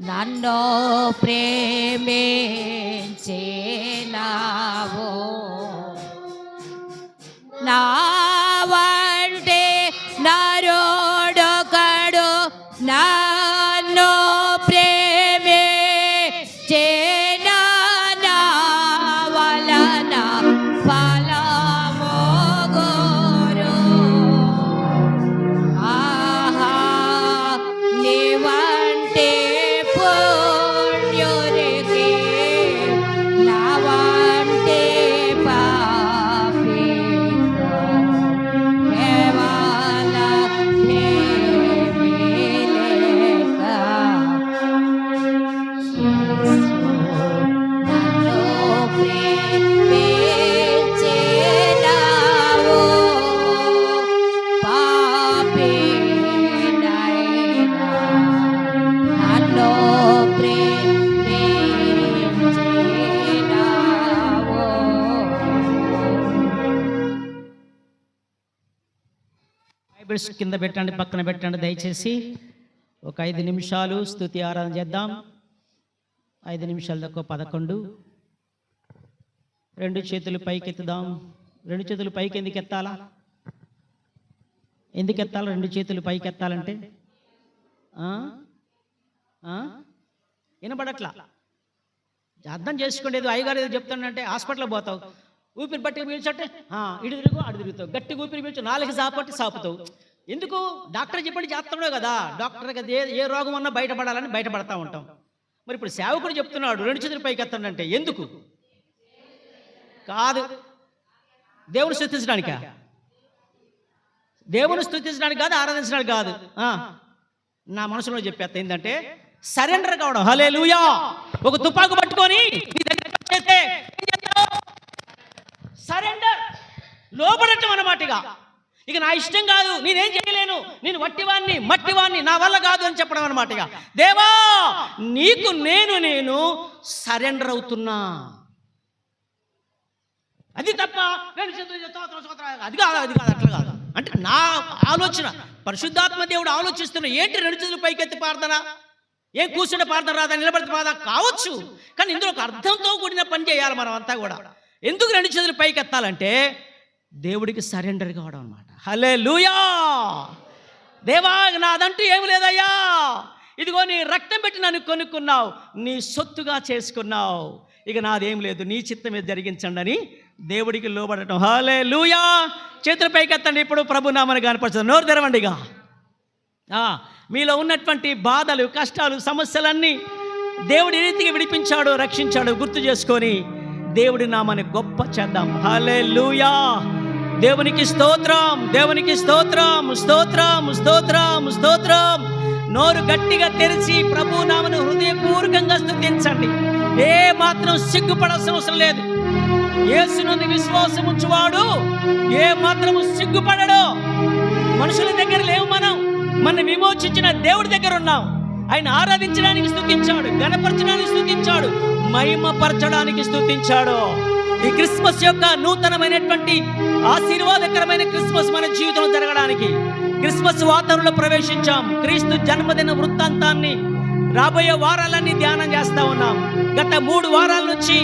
నన్ను ప్రేమించినావు, నా వంటి నరుడొకడు నన్ను ప్రేమించిన నా వలన ఫలము గోరు. ఆహా, నీ వంటి పుణ్యునికి నా వంటి పాపికి కేవల ప్రేమే లేక నన్ను ప్రేమించినావు, పాపినైనా నన్ను ప్రేమించినావు. బైబిల్స్ కింద పెట్టండి, పక్కన పెట్టండి దయచేసి. ఒక 5 నిమిషాలు స్తుతి ఆరాధన చేద్దాం. 5 నిమిషాల దాకా 11. 2 చేతులు పైకి ఎత్తుదాం. 2 చేతులు పైకి ఎందుకు ఎత్తాలా? ఎందుకు ఎత్తాలి 2 చేతులు పైకి ఎత్తాలంటే? వినపడట్లా? అర్థం చేసుకోండి. ఏదో అయ్యగారు ఏదో చెప్తానంటే హాస్పిటల్కి పోతావు, ఊపిరి పట్టి పీల్చంటే ఇటు తిరుగు అటు తిరుగుతావు, గట్టిగా ఊపిరి పీల్చు, 4 సాపట్టి సాపుతావు. ఎందుకు? డాక్టర్ చెప్పండి చేస్తున్నావు కదా. డాక్టర్ కదా ఏ రోగం అన్నా బయటపడాలని బయటపడతా ఉంటాం. మరి ఇప్పుడు సేవకుడు చెప్తున్నాడు 2 చేతులు పైకి ఎత్తండి, ఎందుకు? కాదు, దేవుని స్తుతించడానికా? దేవుని స్తుతించడానికి కాదు, ఆరాధించడానికి కాదు. నా మనసులో చెప్పేస్తా ఏంటంటే సరెండర్ కావడం. హల్లెలూయా. ఒక తుపాకు పట్టుకొని నీ దగ్గర చేస్తే సరెండర్, లోబడటం అన్నమాటగా. ఇక నా ఇష్టం కాదు, నేనేం చేయలేను, నేను వట్టివాణ్ణి మట్టివాణ్ణి, నా వల్ల కాదు అని చెప్పడం అన్నమాటగా. దేవా, నీకు నేను సరెండర్ అవుతున్నా. అది తప్ప అది కాదు అట్లా కాదు. అంటే నా ఆలోచన, పరిశుద్ధాత్మ దేవుడు ఆలోచిస్తున్నా. ఏంటి 2 చేతులు పైకెత్తి ప్రార్థన? ఏం కూర్చుంటే ప్రార్థన రాదా, నిలబడితే ప్రార్థన కావచ్చు, కానీ ఇందులో ఒక అర్థంతో కూడిన పని చేయాలి మనం అంతా కూడా. ఎందుకు 2 చేతులు పైకి ఎత్తాలంటే దేవుడికి సరెండర్ కావడం అనమాట. హల్లెలూయా. దేవా, నాదంటూ ఏమి లేదయ్యా, ఇదిగో నీ రక్తం పెట్టి నన్ను కొనుక్కున్నావు, నీ సొత్తుగా చేసుకున్నావు, ఇక నాదేం లేదు, నీ చిత్తమే జరిగించండి అని దేవుడికి లోబడటం. హల్లెలూయా. చేతుల పైకి ఎత్తండి. ఇప్పుడు ప్రభు నామని కనపడుతుంది. నోరు తెరవండిగా. మీలో ఉన్నటువంటి బాధలు, కష్టాలు, సమస్యలన్నీ దేవుడి రీతికి విడిపించాడు, రక్షించాడు గుర్తు చేసుకొని దేవుడి నామాన్ని గొప్ప చేద్దాం. హల్లెలూయా. దేవునికి స్తోత్రం, దేవునికి స్తోత్రం, స్తోత్రం, స్తోత్రం, స్తోత్రం. నోరు గట్టిగా తెరిచి ప్రభు నామను హృదయపూర్వకంగా స్తుతించండి. ఏ మాత్రం సిగ్గుపడాల్సిన అవసరం లేదు. యేసునందు విశ్వాసం ఉంచువాడు ఏ మాత్రము సిగ్గుపడడు. మనుషుల దగ్గర లేవు, మన విమోచించిన దేవుడి దగ్గర ఉన్నాం. ఆయన ఆరాధించడానికి స్తుతించాడు, గణపరచడానికి స్తుతించాడు, మహిమపరచడానికి స్తుతించాడు. ఈ క్రిస్మస్ యొక్క నూతనమైనటువంటి ఆశీర్వాదకరమైన క్రిస్మస్ మన జీవితంలో జరగడానికి క్రిస్మస్ వాతావరణంలో ప్రవేశించాం. క్రీస్తు జన్మదిన వృత్తాంతాన్ని రాబోయే వారాలన్నీ ధ్యానం చేస్తా ఉన్నాం. గత 3 వారాల నుంచి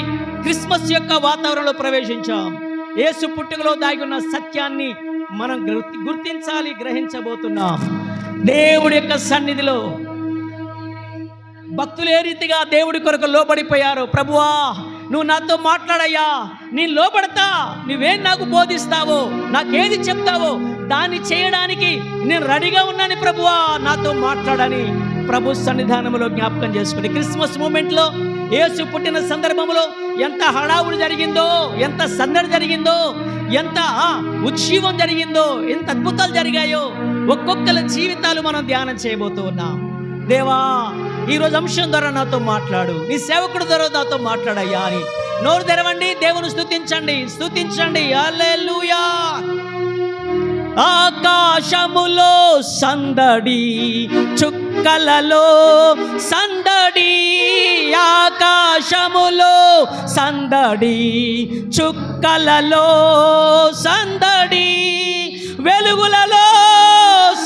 క్రిస్మస్ యొక్క వాతావరణంలో ప్రవేశించాం. యేసు పుట్టుకలో దాగి ఉన్న సత్యాన్ని మనం గుర్తించాలి, గ్రహించబోతున్నాం. దేవుడి యొక్క సన్నిధిలో భక్తులు ఏ రీతిగా దేవుడి కొరకు లోబడిపోయారు. ప్రభువా, నువ్వు నాతో మాట్లాడయ్యా, నేను లోబడతా, నువ్వేం నాకు బోధిస్తావో, నాకేది చెప్తావో దాన్ని చేయడానికి నేను రెడీగా ఉన్నాను ప్రభువా, నాతో మాట్లాడని ప్రభు సన్నిధానంలో జ్ఞాపకం చేసుకుని క్రిస్మస్ మూమెంట్లో యేసు పుట్టిన సందర్భంలో ఎంత హడావుడి జరిగిందో, ఎంత సందడి జరిగిందో, ఎంత ఉజ్జీవం జరిగిందో, ఎంత అద్భుతాలు జరిగాయో ఒక్కొక్కరి జీవితాలు మనం ధ్యానం చేయబోతూ ఉన్నాం. దేవా, ఈరోజు అంశం ద్వారా నాతో మాట్లాడు, నీ సేవకుడు ద్వారా నాతో మాట్లాడయ్యా అని నోరు తెరవండి. దేవుని స్తుతించండి, స్తుతించండి. హల్లెలూయా. ఆకాశములో సందడి, చుక్కలలో సందడి, ఆకాశములో సందడి, చుక్కలలో సందడి, వెలుగులలో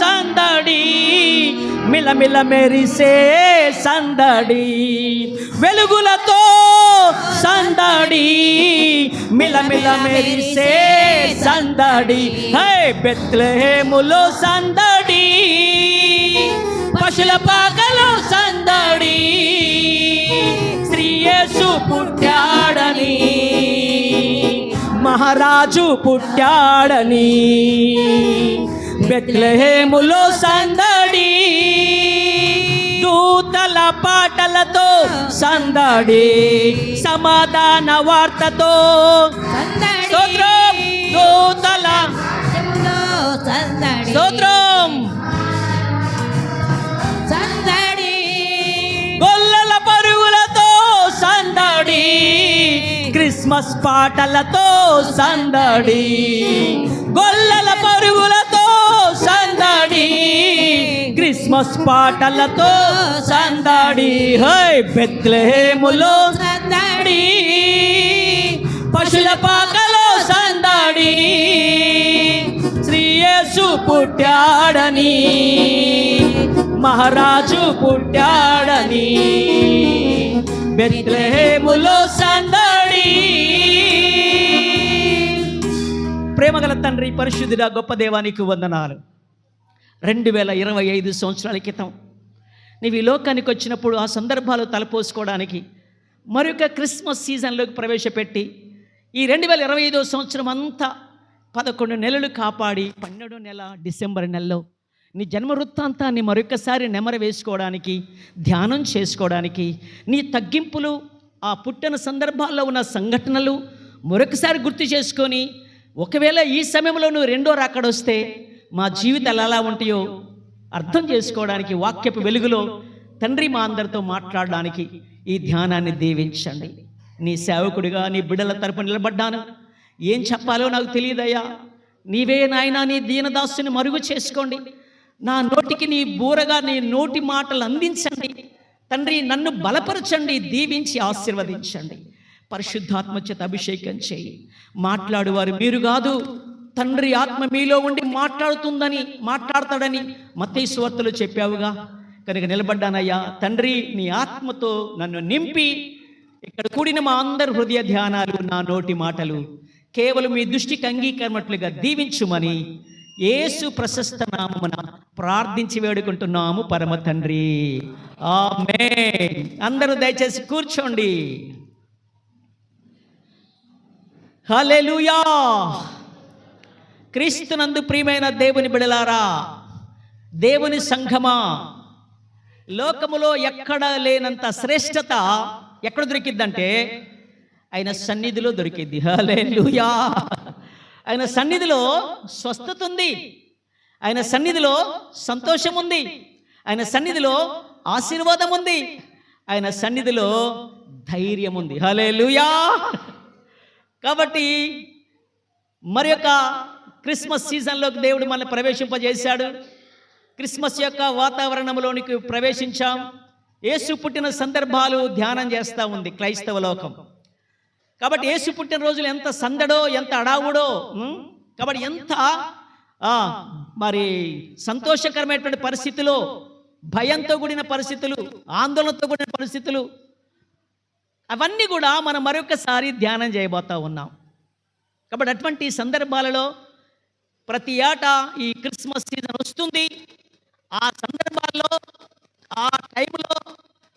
సందడి, మిలమిల మెరిసే సందడి, వెలుగులతో సందడి, మిలమిల మెరిసే సందడి. హే బెత్లెహేములో సందడి, పశుల పాకలో సందడి, శ్రీ యేసు పుట్టాడని, మహారాజు పుట్టాడని, బెత్లెహేములో సందడి, దూతల పాటలతో సందడి, సమాధాన వార్తతో స్తోత్రం, దూతల స్తోత్రం, గొల్లల పరుగులతో సందడి, క్రిస్మస్ పాటలతో సందడి, గొల్లల పరుగులతో సందడి, క్రిస్మస్ పాటలతో సందడి. హై బెత్లెహేములో సందడి, పశుల పాకలో సందడి, శ్రీ యేసు పుట్టాడని, మహారాజు పుట్టాడని, బెత్లెహేములో సందడి. ప్రేమగల తండ్రి, పరిశుద్ధుడా, గొప్ప దేవానికి వందనాలు. 2025 సంవత్సరాల క్రితం నీవు ఈ లోకానికి వచ్చినప్పుడు ఆ సందర్భాలు తలపోసుకోవడానికి మరొక క్రిస్మస్ సీజన్లోకి ప్రవేశపెట్టి ఈ 2025 సంవత్సరం అంతా 11 నెలలు కాపాడి 12 నెల డిసెంబర్ నెలలో నీ జన్మ వృత్తాంతాన్ని మరొకసారి నెమర వేసుకోవడానికి, ధ్యానం చేసుకోవడానికి, నీ తగ్గింపులు, ఆ పుట్టిన సందర్భాల్లో ఉన్న సంఘటనలు మరొకసారి గుర్తు చేసుకొని, ఒకవేళ ఈ సమయంలో నువ్వు రెండో రాకడొస్తే మా జీవితాలు ఎలా ఉంటాయో అర్థం చేసుకోవడానికి వాక్యపు వెలుగులో తండ్రి మా అందరితో మాట్లాడడానికి ఈ ధ్యానాన్ని దీవించండి. నీ సేవకుడిగా నీ బిడ్డల తరపున నిలబడ్డాను. ఏం చెప్పాలో నాకు తెలియదయ్యా. నీవే నాయనా నీ దీనదాసుని మరుగు చేసుకోండి. నా నోటికి నీ బూరగా నీ నోటి మాటలు అందించండి తండ్రి. నన్ను బలపరచండి, దీవించి ఆశీర్వదించండి. పరిశుద్ధాత్మ చేత అభిషేకం చేయి. మాట్లాడువారు మీరు కాదు, తండ్రి ఆత్మ మీలో ఉండి మాట్లాడతాడని మత్తయి సువార్తలో చెప్పావుగా. కనుక నిలబడ్డానయ్యా తండ్రి, నీ ఆత్మతో నన్ను నింపి ఇక్కడ కూడిన మా అందరి హృదయ ధ్యానాలు, నా నోటి మాటలు కేవలం మీ దృష్టికి అంగీకరమట్లుగా దీవించుమని యేసు ప్రశస్త నామమున ప్రార్థించి వేడుకుంటున్నాము పరమ తండ్రి. ఆమేన్. అందరూ దయచేసి కూర్చోండి. హల్లెలూయా. క్రీస్తునందు ప్రియమైన దేవుని బిడలారా, దేవుని సంఘమా, లోకములో ఎక్కడ లేనంత శ్రేష్టత ఎక్కడ దొరికిద్దంటే ఆయన సన్నిధిలో దొరికిద్ది. హల్లెలూయా. ఆయన సన్నిధిలో స్వస్థత ఉంది, ఆయన సన్నిధిలో సంతోషం ఉంది, ఆయన సన్నిధిలో ఆశీర్వాదం ఉంది, ఆయన సన్నిధిలో ధైర్యం ఉంది. హల్లెలూయా. కాబట్టి మరి యొక్క క్రిస్మస్ సీజన్లోకి దేవుడు మనల్ని ప్రవేశింపజేశాడు. క్రిస్మస్ యొక్క వాతావరణంలోనికి ప్రవేశించాం. యేసు పుట్టిన సందర్భాలు ధ్యానం చేస్తూ ఉంది క్రైస్తవ లోకం. కాబట్టి యేసు పుట్టిన రోజులు ఎంత సందడో, ఎంత అడావుడో, కాబట్టి ఎంత మరి సంతోషకరమైనటువంటి పరిస్థితులు, భయంతో కూడిన పరిస్థితులు, ఆందోళనతో కూడిన పరిస్థితులు, అవన్నీ కూడా మనం మరొకసారి ధ్యానం చేయబోతూ ఉన్నాం. కాబట్టి అటువంటి సందర్భాలలో ప్రతి ఏటా ఈ క్రిస్మస్ సీజన్ వస్తుంది. ఆ సందర్భాల్లో, ఆ టైంలో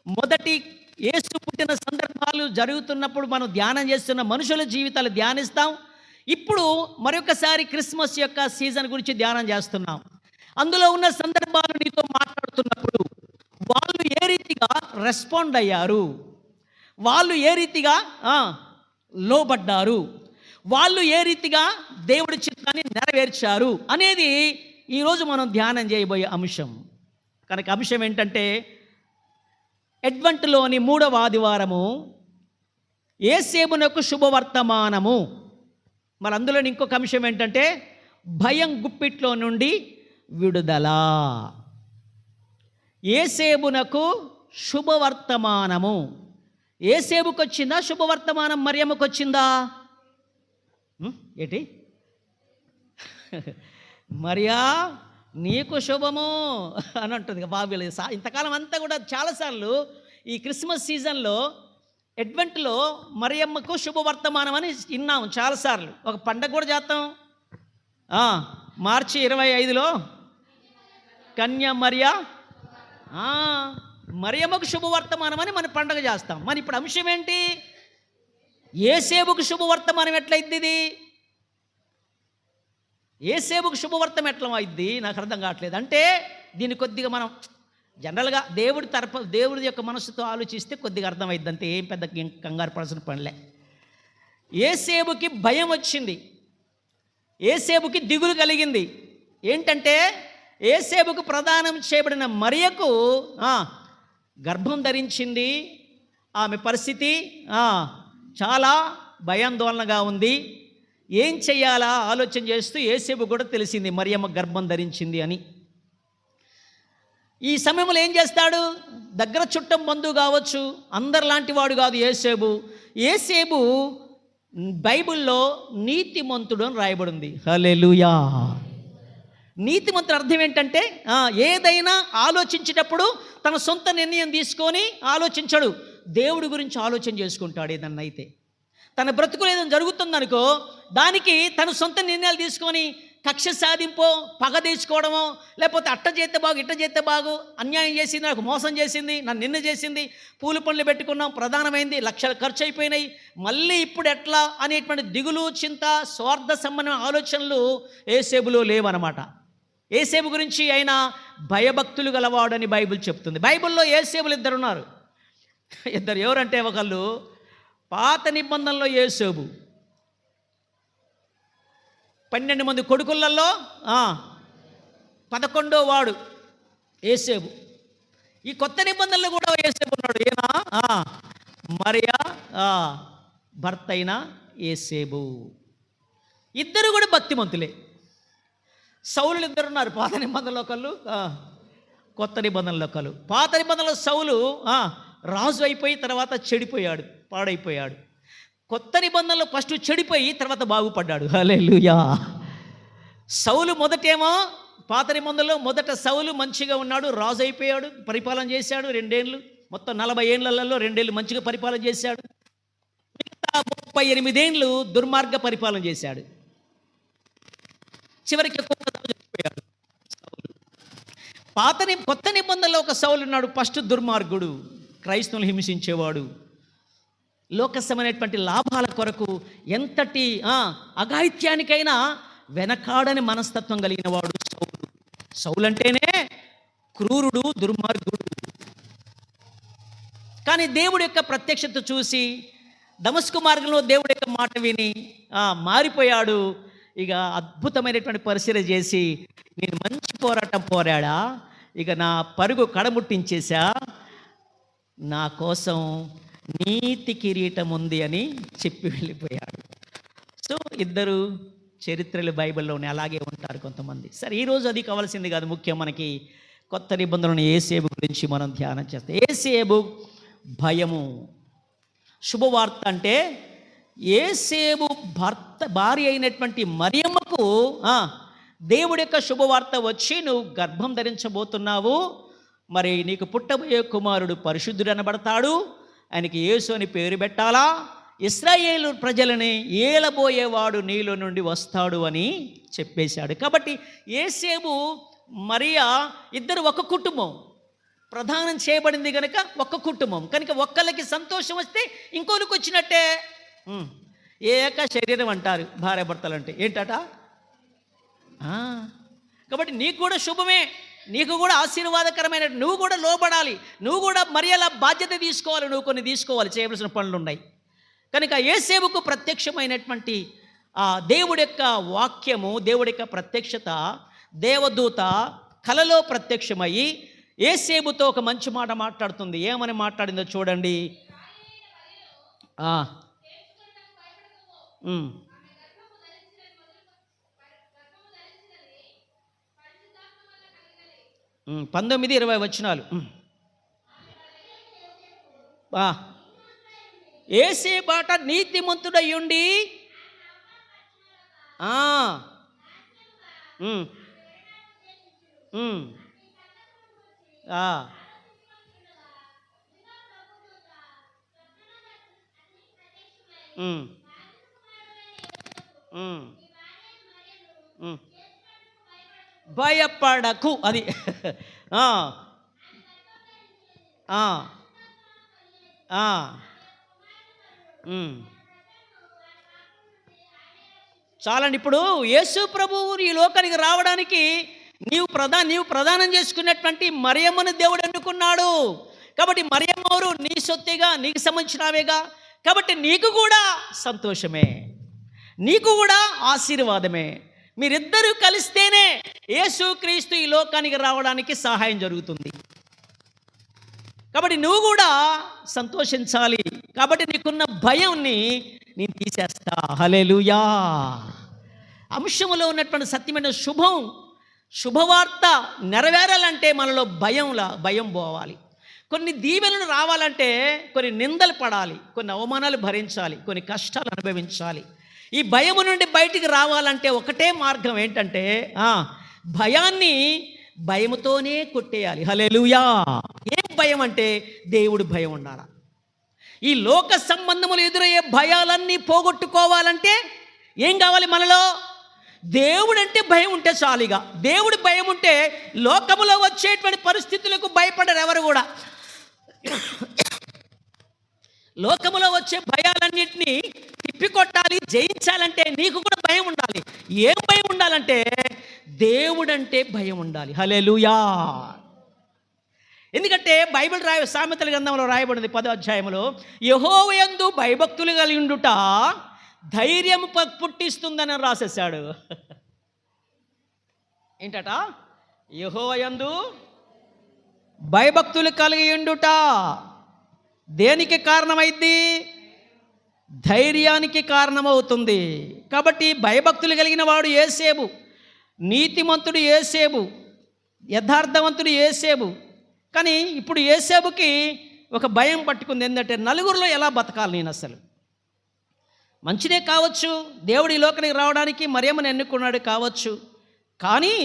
మొదటి యేసు పుట్టిన సందర్భాలు జరుగుతున్నప్పుడు మనం ధ్యానం చేస్తున్న మనుషుల జీవితాలు ధ్యానిస్తాం. ఇప్పుడు మరొకసారి క్రిస్మస్ యొక్క సీజన్ గురించి ధ్యానం చేస్తున్నాం. అందులో ఉన్న సందర్భాలు నీతో మాట్లాడుతున్నప్పుడు వాళ్ళు ఏ రీతిగా రెస్పాండ్ అయ్యారు, వాళ్ళు ఏ రీతిగా లోబడ్డారు, వాళ్ళు ఏ రీతిగా దేవుడి చిత్తాన్ని నెరవేర్చారు అనేది ఈరోజు మనం ధ్యానం చేయబోయే అంశం. కనుక అంశం ఏంటంటే అడ్వెంట్లోని 3వ ఆదివారము యేసేబునకు శుభవర్తమానము. మరి అందులోని ఇంకొక అంశం ఏంటంటే భయం గుప్పిట్లో నుండి విడుదల. యేసేబునకు శుభవర్తమానము. యేసేబుకు వచ్చిందా శుభవర్తమానం? మరియమ్మకు వచ్చిందా? ఏంటి? మరియా నీకు శుభము అని అంటుంది బాబులు. ఇంతకాలం అంతా కూడా చాలాసార్లు ఈ క్రిస్మస్ సీజన్లో అడ్వెంట్లో మరియమ్మకు శుభవర్తమానం అని విన్నాం చాలాసార్లు. ఒక పండగ కూడా చేస్తాం. మార్చి 25లో కన్య మరియా మరియమ్మకు శుభవర్తమానం అని మన పండగ చేస్తాం. మరి ఇప్పుడు అంశం ఏంటి? యేసేపుకు శుభవర్తమానం ఎట్లయిద్ది? ఇది యేసేపుకు శుభవర్తం ఎట్లా అయిద్ది? నాకు అర్థం కావట్లేదు. అంటే దీన్ని కొద్దిగా మనం జనరల్గా దేవుడి యొక్క మనసుతో ఆలోచిస్తే కొద్దిగా అర్థమైద్ది. అంతే, ఏం పెద్ద కంగారు పడాల్సిన పనిలే. యేసేపుకి భయం వచ్చింది, యేసేపుకి దిగులు కలిగింది. ఏంటంటే యేసేపుకు ప్రదానం చేయబడిన మరియకు గర్భం ధరించింది. ఆమె పరిస్థితి చాలా భయాందోళనగా ఉంది. ఏం చెయ్యాలా ఆలోచన చేస్తూ యేసేపు కూడా తెలిసింది మరియమ్మ గర్భం ధరించింది అని. ఈ సమయంలో ఏం చేస్తాడు? దగ్గర చుట్టం బంధువు కావచ్చు, అందరిలాంటి వాడు కాదు యేసేపు. యేసేపు బైబిల్లో నీతిమంతుడు అని రాయబడింది. హల్లెలూయా. నీతిమంతుడు అర్థం ఏంటంటే ఏదైనా ఆలోచించేటప్పుడు తన సొంత నిర్ణయం తీసుకొని ఆలోచించడు, దేవుడి గురించి ఆలోచన చేసుకుంటాడు. ఏదన్నా అయితే తన బ్రతుకులు ఏదైనా జరుగుతుందనుకో దానికి తన సొంత నిర్ణయాలు తీసుకొని కక్ష సాధింపో, పగ తీసుకోవడమో, లేకపోతే అట్ట చేస్తే బాగు, ఇట్ట చేస్తే బాగు, అన్యాయం చేసింది, నాకు మోసం చేసింది, నన్ను నిన్న చేసింది, పూల పనులు పెట్టుకున్నాం, ప్రధానమైంది, లక్షలు ఖర్చు అయిపోయినాయి, మళ్ళీ ఇప్పుడు ఎట్లా అనేటువంటి దిగులు, చింత, స్వార్థ సంబంధమైన ఆలోచనలు యేసేపులో లేవన్నమాట. యేసేపు గురించి ఆయన భయభక్తులు గలవాడని బైబిల్ చెప్తుంది. బైబిల్లో యేసేపులు ఇద్దరు ఉన్నారు. ఇద్దరు ఎవరంటే, ఒకళ్ళు పాత నిబంధనలో యేసేపు, 12 మంది కొడుకులలో 11వ వాడు యేసేపు. ఈ కొత్త నిబంధనలు కూడా యేసేపు ఉన్నాడు. ఏనా మరియా భర్త అయిన యేసేపు. ఇద్దరు కూడా భక్తిమంతులే. సౌలు ఇద్దరు ఉన్నారు, పాత నిబంధనలో ఒకళ్ళు, కొత్త నిబంధనలో ఒకళ్ళు. పాత నిబంధనలో సౌలు రాజు అయిపోయి తర్వాత చెడిపోయాడు, పాడైపోయాడు. కొత్త నిబంధనలో ఫస్ట్ చెడిపోయి తర్వాత బాగుపడ్డాడు. హల్లెలూయా. సౌలు మొదటేమో పాత నిబంధనలో మొదట సౌలు మంచిగా ఉన్నాడు, రాజు అయిపోయాడు, పరిపాలన చేశాడు 2 ఏళ్ళు. మొత్తం 40 ఏళ్లలో 2 ఏళ్ళు మంచిగా పరిపాలన చేశాడు. మిగతా 38 ఏళ్ళు దుర్మార్గ పరిపాలన చేశాడు. చివరికి చనిపోయాడు సౌలు. కొత్త నిబంధనలో ఒక సౌలు ఉన్నాడు, ఫస్ట్ దుర్మార్గుడు, క్రైస్తవులు హింసించేవాడు, లోకసమైనటువంటి లాభాల కొరకు ఎంతటి అఘాయిత్యానికైనా వెనకాడని మనస్తత్వం కలిగిన వాడు సౌలు. సౌలు అంటేనే క్రూరుడు, దుర్మార్గుడు. కానీ దేవుడి యొక్క ప్రత్యక్షత చూసి దమస్కు మార్గంలో దేవుడి యొక్క మాట విని మారిపోయాడు. ఇక అద్భుతమైనటువంటి పరిశీలన చేసి, నేను మంచి పోరాటం పోరాడా, ఇక నా పరుగు కడముట్టించేశా, నా కోసం నీతి కిరీటం ఉంది అని చెప్పి వెళ్ళిపోయాడు. సో ఇద్దరు చరిత్రలు బైబిల్లోనే అలాగే ఉంటారు కొంతమంది. సరే, ఈరోజు అది కావాల్సింది కాదు. ముఖ్యం మనకి కొత్త నిబంధనలను యేసేపు గురించి మనం ధ్యానం చేస్తాం. యేసేపు భయము. శుభవార్త అంటే యేసేపు భార్య అయినటువంటి మరియమ్మకు దేవుడి యొక్క శుభవార్త వచ్చి, నువ్వు గర్భం ధరించబోతున్నావు, మరి నీకు పుట్టబోయే కుమారుడు పరిశుద్ధుడు అనబడతాడు, ఆయనకి యేసు అని పేరు పెట్టాలా, ఇశ్రాయేలు ప్రజలని ఏలబోయేవాడు నీలో నుండి వస్తాడు అని చెప్పేశాడు. కాబట్టి యేసేపు మరియా ఇద్దరు ఒక కుటుంబం, ప్రధానం చేయబడింది కనుక ఒక కుటుంబం కనుక ఒక్కళ్ళకి సంతోషం వస్తే ఇంకోరికి వచ్చినట్టే. ఏక శరీరం అంటారు భార్యాభర్తలు అంటే. ఏంటట? కాబట్టి నీకు కూడా శుభమే, నీకు కూడా ఆశీర్వాదకరమైన, నువ్వు కూడా లోబడాలి, నువ్వు కూడా మరియలా బాధ్యత తీసుకోవాలి, నువ్వు కొన్ని తీసుకోవాలి, చేయవలసిన పనులు ఉన్నాయి. కనుక యేసేపుకు ప్రత్యక్షమైనటువంటి దేవుడి యొక్క వాక్యము, దేవుడి యొక్క ప్రత్యక్షత, దేవదూత కలలో ప్రత్యక్షమయ్యి యేసేపుతో ఒక మంచి మాట మాట్లాడుతుంది. ఏమని మాట్లాడిందో చూడండి. ఉమ్ 19-20 వచనాలు. యేసేపాట నీతిమంతుడయ్యుండి ఉమ్, ఆ, ఉమ్, ఉమ్, ఉమ్. భయపడకు అది. ఆ, ఆ, ఆ, ఉమ్. చాలండి. ఇప్పుడు యేసు ప్రభువు ఈ లోకానికి రావడానికి నీవు ప్రదానం చేసుకున్నటువంటి మరియమ్మను దేవుడు ఎన్నుకున్నాడు. కాబట్టి మరియమ్మ ఎవరు? నీ సొత్తుగా నీకు సంబంధించినవేగా. కాబట్టి నీకు కూడా సంతోషమే, నీకు కూడా ఆశీర్వాదమే. మీరిద్దరూ కలిస్తేనే యేసుక్రీస్తు ఈ లోకానికి రావడానికి సహాయం జరుగుతుంది. కాబట్టి నువ్వు కూడా సంతోషించాలి. కాబట్టి నీకున్న భయంని నేను తీసేస్తా. హల్లెలూయా. అంశములో ఉన్నటువంటి సత్యమైన శుభవార్త నెరవేరాలంటే మనలో భయం పోవాలి. కొన్ని దీవెనలు రావాలంటే కొన్ని నిందలు పడాలి, కొన్ని అవమానాలు భరించాలి, కొన్ని కష్టాలు అనుభవించాలి. ఈ భయము నుండి బయటికి రావాలంటే ఒకటే మార్గం ఏంటంటే భయాన్ని భయముతోనే కొట్టేయాలి. హల్లెలూయా. ఏం భయం అంటే దేవుడి భయం ఉండాలి. ఈ లోక సంబంధములు ఎదురయ్యే భయాలన్నీ పోగొట్టుకోవాలంటే ఏం కావాలి? మనలో దేవుడంటే భయం ఉంటే చాలుగా. దేవుడి భయం ఉంటే లోకములో వచ్చేటువంటి పరిస్థితులకు భయపడరు ఎవరు కూడా. లోకములో వచ్చే భయాలన్నింటినీ తిప్పికొట్టాలి, జయించాలంటే నీకు కూడా భయం ఉండాలి. ఏం భయం ఉండాలంటే దేవుడంటే భయం ఉండాలి. హల్లెలూయా. ఎందుకంటే బైబిల్ సామెతల గ్రంథంలో రాయబడింది 10వ అధ్యాయంలో, యెహోవాయందు భయభక్తులు కలిగి ఉండుట ధైర్యం పుట్టిస్తుందని రాసేశాడు. ఏంటట? యెహోవాయందు భయభక్తులు కలిగి ఉండుట దేనికి కారణమైంది? ధైర్యానికి కారణమవుతుంది. కాబట్టి భయభక్తులు కలిగిన వాడు యేసేబు, నీతిమంతుడు యేసేబు, యథార్థవంతుడు యేసేబు. కానీ ఇప్పుడు యేసేబుకి ఒక భయం పట్టుకుంది. ఏంటంటే నలుగురిలో ఎలా బతకాలి నేను? అసలు మంచిదే కావచ్చు, దేవుడు ఈ లోకానికి రావడానికి మరియమ్మని ఎన్నుకున్నాడు కావచ్చు, కానీ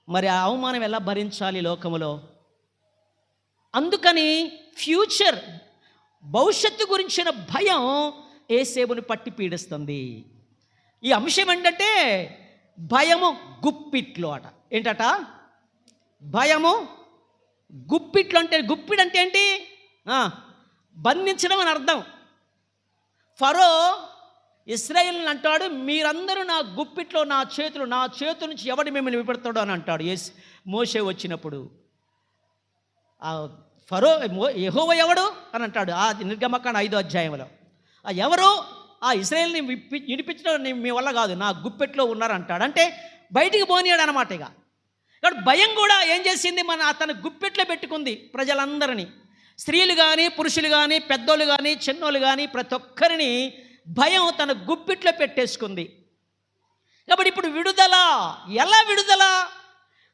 మరి ఆ అవమానం ఎలా భరించాలి లోకములో? అందుకని భవిష్యత్తు గురించిన భయం యేసేబుని పట్టి పీడిస్తుంది. ఈ అంశం ఏంటంటే భయము గుప్పిట్లో అట. ఏంటట? భయము గుప్పిట్లు. అంటే గుప్పిడు అంటే ఏంటి? బంధించడం అని అర్థం. ఫరో ఇశ్రాయేలుని అంటాడు, మీరందరూ నా గుప్పిట్లో, నా చేతుల నుంచి ఎవడు మిమ్మల్ని విపడతాడో అని అంటాడు. మోషే వచ్చినప్పుడు ఫరో యెహోవా ఎవడు అని అంటాడు. ఆ నిర్గమకాండ 5వ అధ్యాయంలో ఎవరు ఆ ఇశ్రాయేలుని విడిపించడం మీ వల్ల కాదు, నా గుప్పెట్లో ఉన్నారంటాడు. అంటే బయటికి పోనీయాడు అనమాట. ఇక కాబట్టి భయం కూడా ఏం చేసింది? తన గుప్పెట్లో పెట్టుకుంది ప్రజలందరినీ. స్త్రీలు కానీ, పురుషులు కానీ, పెద్దోళ్ళు కానీ, చిన్నోళ్ళు కానీ, ప్రతి ఒక్కరిని భయం తన గుప్పిట్లో పెట్టేసుకుంది. కాబట్టి ఇప్పుడు విడుదల. ఎలా విడుదల?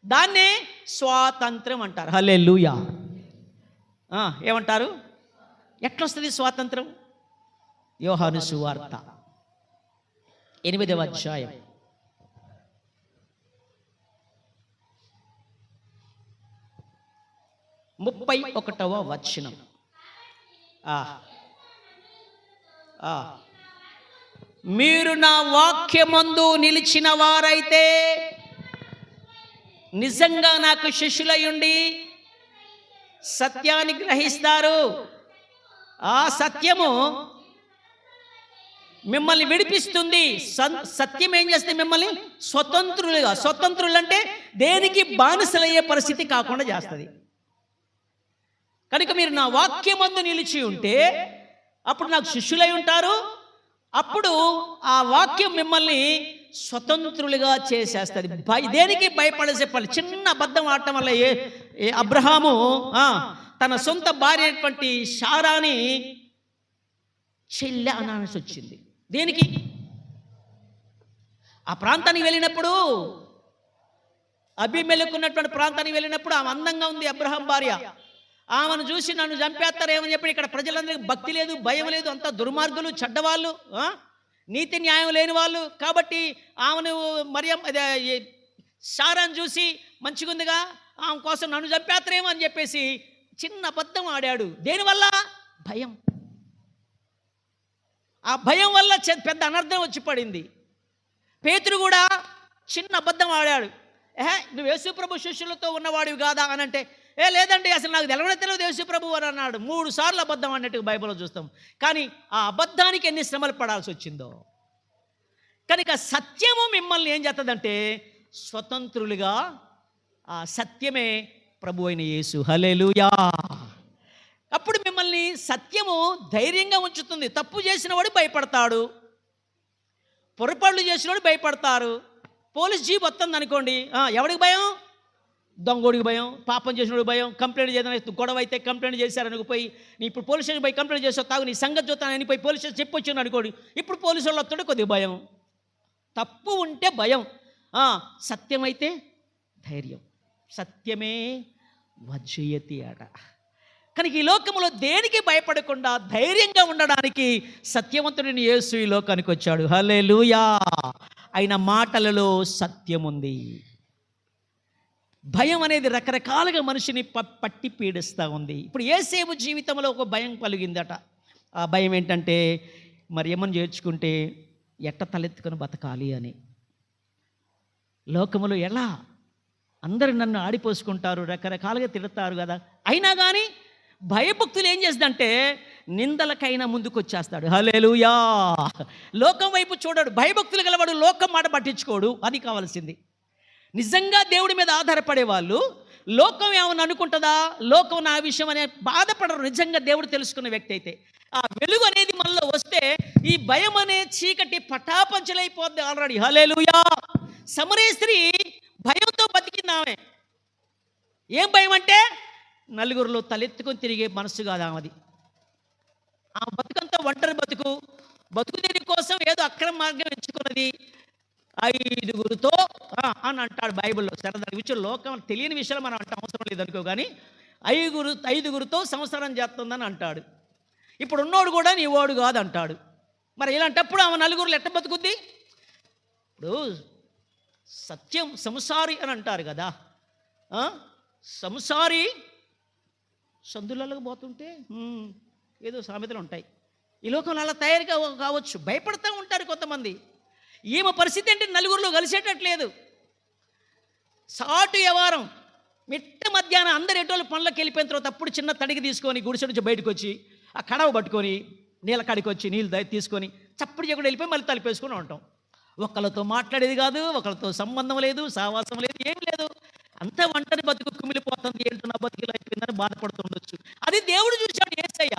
దాన్నే స్వాతంత్రం అంటారు. హల్లెలూయా. ఏమంటారు? ఎట్లొస్తుంది స్వాతంత్రం? యోహాను సువార్త 8వ అధ్యాయం 31వ వచనం. మీరు నా వాక్యమందు నిలిచిన వారైతే నిజంగా నాకు శిష్యులయ్యుండి సత్యాన్ని గ్రహిస్తారు. ఆ సత్యము మిమ్మల్ని విడిపిస్తుంది. సత్యం ఏం చేస్తే మిమ్మల్ని స్వతంత్రులు అంటే దేనికి బానిసలయ్యే పరిస్థితి కాకుండా చేస్తుంది. కనుక మీరు నా వాక్యమందు నిలిచి ఉంటే అప్పుడు నాకు శిష్యులై ఉంటారు. అప్పుడు ఆ వాక్యం మిమ్మల్ని స్వతంత్రులుగా చేసేస్తుంది. దేనికి భయపడేసే పని? చిన్న అబద్ధం ఆడటం వల్ల అబ్రహాము తన సొంత భార్య అయినటువంటి శారాని చెల్లె అనాల్సి వచ్చింది. దేనికి? ఆ ప్రాంతానికి వెళ్ళినప్పుడు, అబీమెలెకున్నటువంటి ప్రాంతానికి వెళ్ళినప్పుడు ఆమె అందంగా ఉంది అబ్రహాం భార్య. ఆమెను చూసి నన్ను చంపేస్తారేమని చెప్పి ఇక్కడ ప్రజలందరికీ భక్తి లేదు, భయం లేదు, అంతా దుర్మార్గులు, చెడ్డవాళ్ళు, నీతి న్యాయం లేని వాళ్ళు. కాబట్టి ఆమెను మరియం సారాను చూసి మంచిగుందిగా, ఆమె కోసం నన్ను చంపేస్తారేమో అని చెప్పేసి చిన్న అబద్ధం ఆడాడు. దేనివల్ల? భయం. ఆ భయం వల్ల పెద్ద అనర్థం వచ్చి పడింది. పేతురు కూడా చిన్న అబద్ధం ఆడాడు. నువ్వు యేసుప్రభు శిష్యులతో ఉన్నవాడివి కాదా అని అంటే, లేదండి అసలు నాకు తెలియదు యేసుప్రభు అని అన్నాడు. 3 సార్లు అబద్ధం అన్నట్టుగా బైబిల్లో చూస్తాం. కానీ ఆ అబద్ధానికి ఎన్ని శ్రమలు పడాల్సి వచ్చిందో. కనుక సత్యము మిమ్మల్ని ఏం చేస్తుందంటే స్వతంత్రులుగా, ఆ సత్యమే ప్రభు అయిన యేసు. హల్లెలూయా. అప్పుడు మిమ్మల్ని సత్యము ధైర్యంగా ఉంచుతుంది. తప్పు చేసినవాడు భయపడతాడు, పొరపాట్లు చేసినవాడు భయపడతారు. పోలీస్ జీప్ వస్తుంది అనుకోండి, ఎవడికి భయం? దొంగోడికి భయం, పాపం చేసినోడికి భయం, కంప్లైంట్ చేయాలని గొడవ అయితే కంప్లైంట్ చేశారని పోయి నీ ఇప్పుడు పోలీస్ స్టేషన్ పోయి కంప్లైంట్ చేస్తావు, తాగు నీ సంగతి చూస్తానని పోయి పోలీస్ స్టేషన్ చెప్పొచ్చాను అనుకోండి, ఇప్పుడు పోలీసు వాళ్ళు వస్తుంటే కొద్దిగా భయం. తప్పు ఉంటే భయం, సత్యమైతే ధైర్యం. సత్యమే వజ్జయతి అట. కనుక ఈ లోకంలో దేనికి భయపడకుండా ధైర్యంగా ఉండడానికి సత్యవంతుడిని యేసు ఈ లోకానికి వచ్చాడు. హల్లెలూయా. ఆయన మాటలలో సత్యం ఉంది. భయం అనేది రకరకాలుగా మనిషిని పట్టి పీడిస్తూ ఉంది. ఇప్పుడు యేసేపు జీవితంలో ఒక భయం కలిగిందట. ఆ భయం ఏంటంటే మరి ఏమని చేర్చుకుంటే ఎట్ట తలెత్తుకొని బతకాలి అని. లోకములో ఎలా అందరూ నన్ను ఆడిపోసుకుంటారు, రకరకాలుగా తిడతారు కదా, అయినా కానీ భయభక్తులు ఏం చేస్తుందంటే నిందలకైనా ముందుకు వచ్చేస్తాడు. హల్లెలూయా. లోకం వైపు చూడడు, భయభక్తులు గలవాడు లోకం మాట పట్టించుకోడు. అది కావాల్సింది. నిజంగా దేవుడి మీద ఆధారపడే వాళ్ళు లోకం ఏమని అనుకుంటుందా, లోకం నా విషయం అనే బాధపడరు. నిజంగా దేవుడు తెలుసుకున్న వ్యక్తి అయితే ఆ వెలుగు అనేది మనలో వస్తే ఈ భయం అనే చీకటి పటాపంచలైపోద్ది ఆల్రెడీ. హల్లెలూయా. సమరయ స్త్రీ భయంతో బతికింది. ఆమె ఏం భయం అంటే నలుగురిలో తలెత్తుకొని తిరిగే మనసు కాదు ఆమెది. ఆ బతుకంతా ఒంటరి బతుకు, బతుకుదేరి కోసం ఏదో అక్రమ మార్గం ఎంచుకున్నది. 5గురితో అని అంటాడు బైబిల్లో. సరదా విషయం లోకం తెలియని విషయాలు మనం అంటే అవసరం లేదనుకో, కానీ 5గురితో సంసారం చేస్తుందని అంటాడు. ఇప్పుడు ఉన్నోడు కూడా నీ వాడు కాదు అంటాడు. మరి ఇలాంటప్పుడు ఆమె నలుగురులు ఎట్ట బతుకుద్ది? ఇప్పుడు సత్యం సంసారి అని అంటారు కదా, సంసారి సందులకు పోతుంటే ఏదో సామెతలు ఉంటాయి. ఈ లోకంలో అలా తయారుగా కావచ్చు, భయపడుతూ ఉంటారు కొంతమంది. ఈమె పరిస్థితి అంటే నలుగురిలో కలిసేటట్లేదు. సాటు వ్యవహారం, మిట్ట మధ్యాహ్నం అందరు ఎటోళ్ళు పనులకు వెళ్ళిపోయిన తర్వాత అప్పుడు చిన్న తడికి తీసుకొని గుడిసె నుంచి బయటకు వచ్చి ఆ కడవ పట్టుకొని నీళ్ళ కాడికి వచ్చి నీళ్ళు తీసుకొని చప్పుడు చెప్పుడు వెళ్ళిపోయి మళ్ళీ తలిపేసుకొని ఉంటాం. ఒకళ్ళతో మాట్లాడేది కాదు, ఒకళ్ళతో సంబంధం లేదు, సావాసం లేదు, ఏం లేదు. అంత ఒంటరి బతుకు కుమిలిపోతుంది, ఏంటో నా బతుకులు అయిపోయిందని బాధపడుతుండొచ్చు. అది దేవుడు చూశాడు. యేసయ్య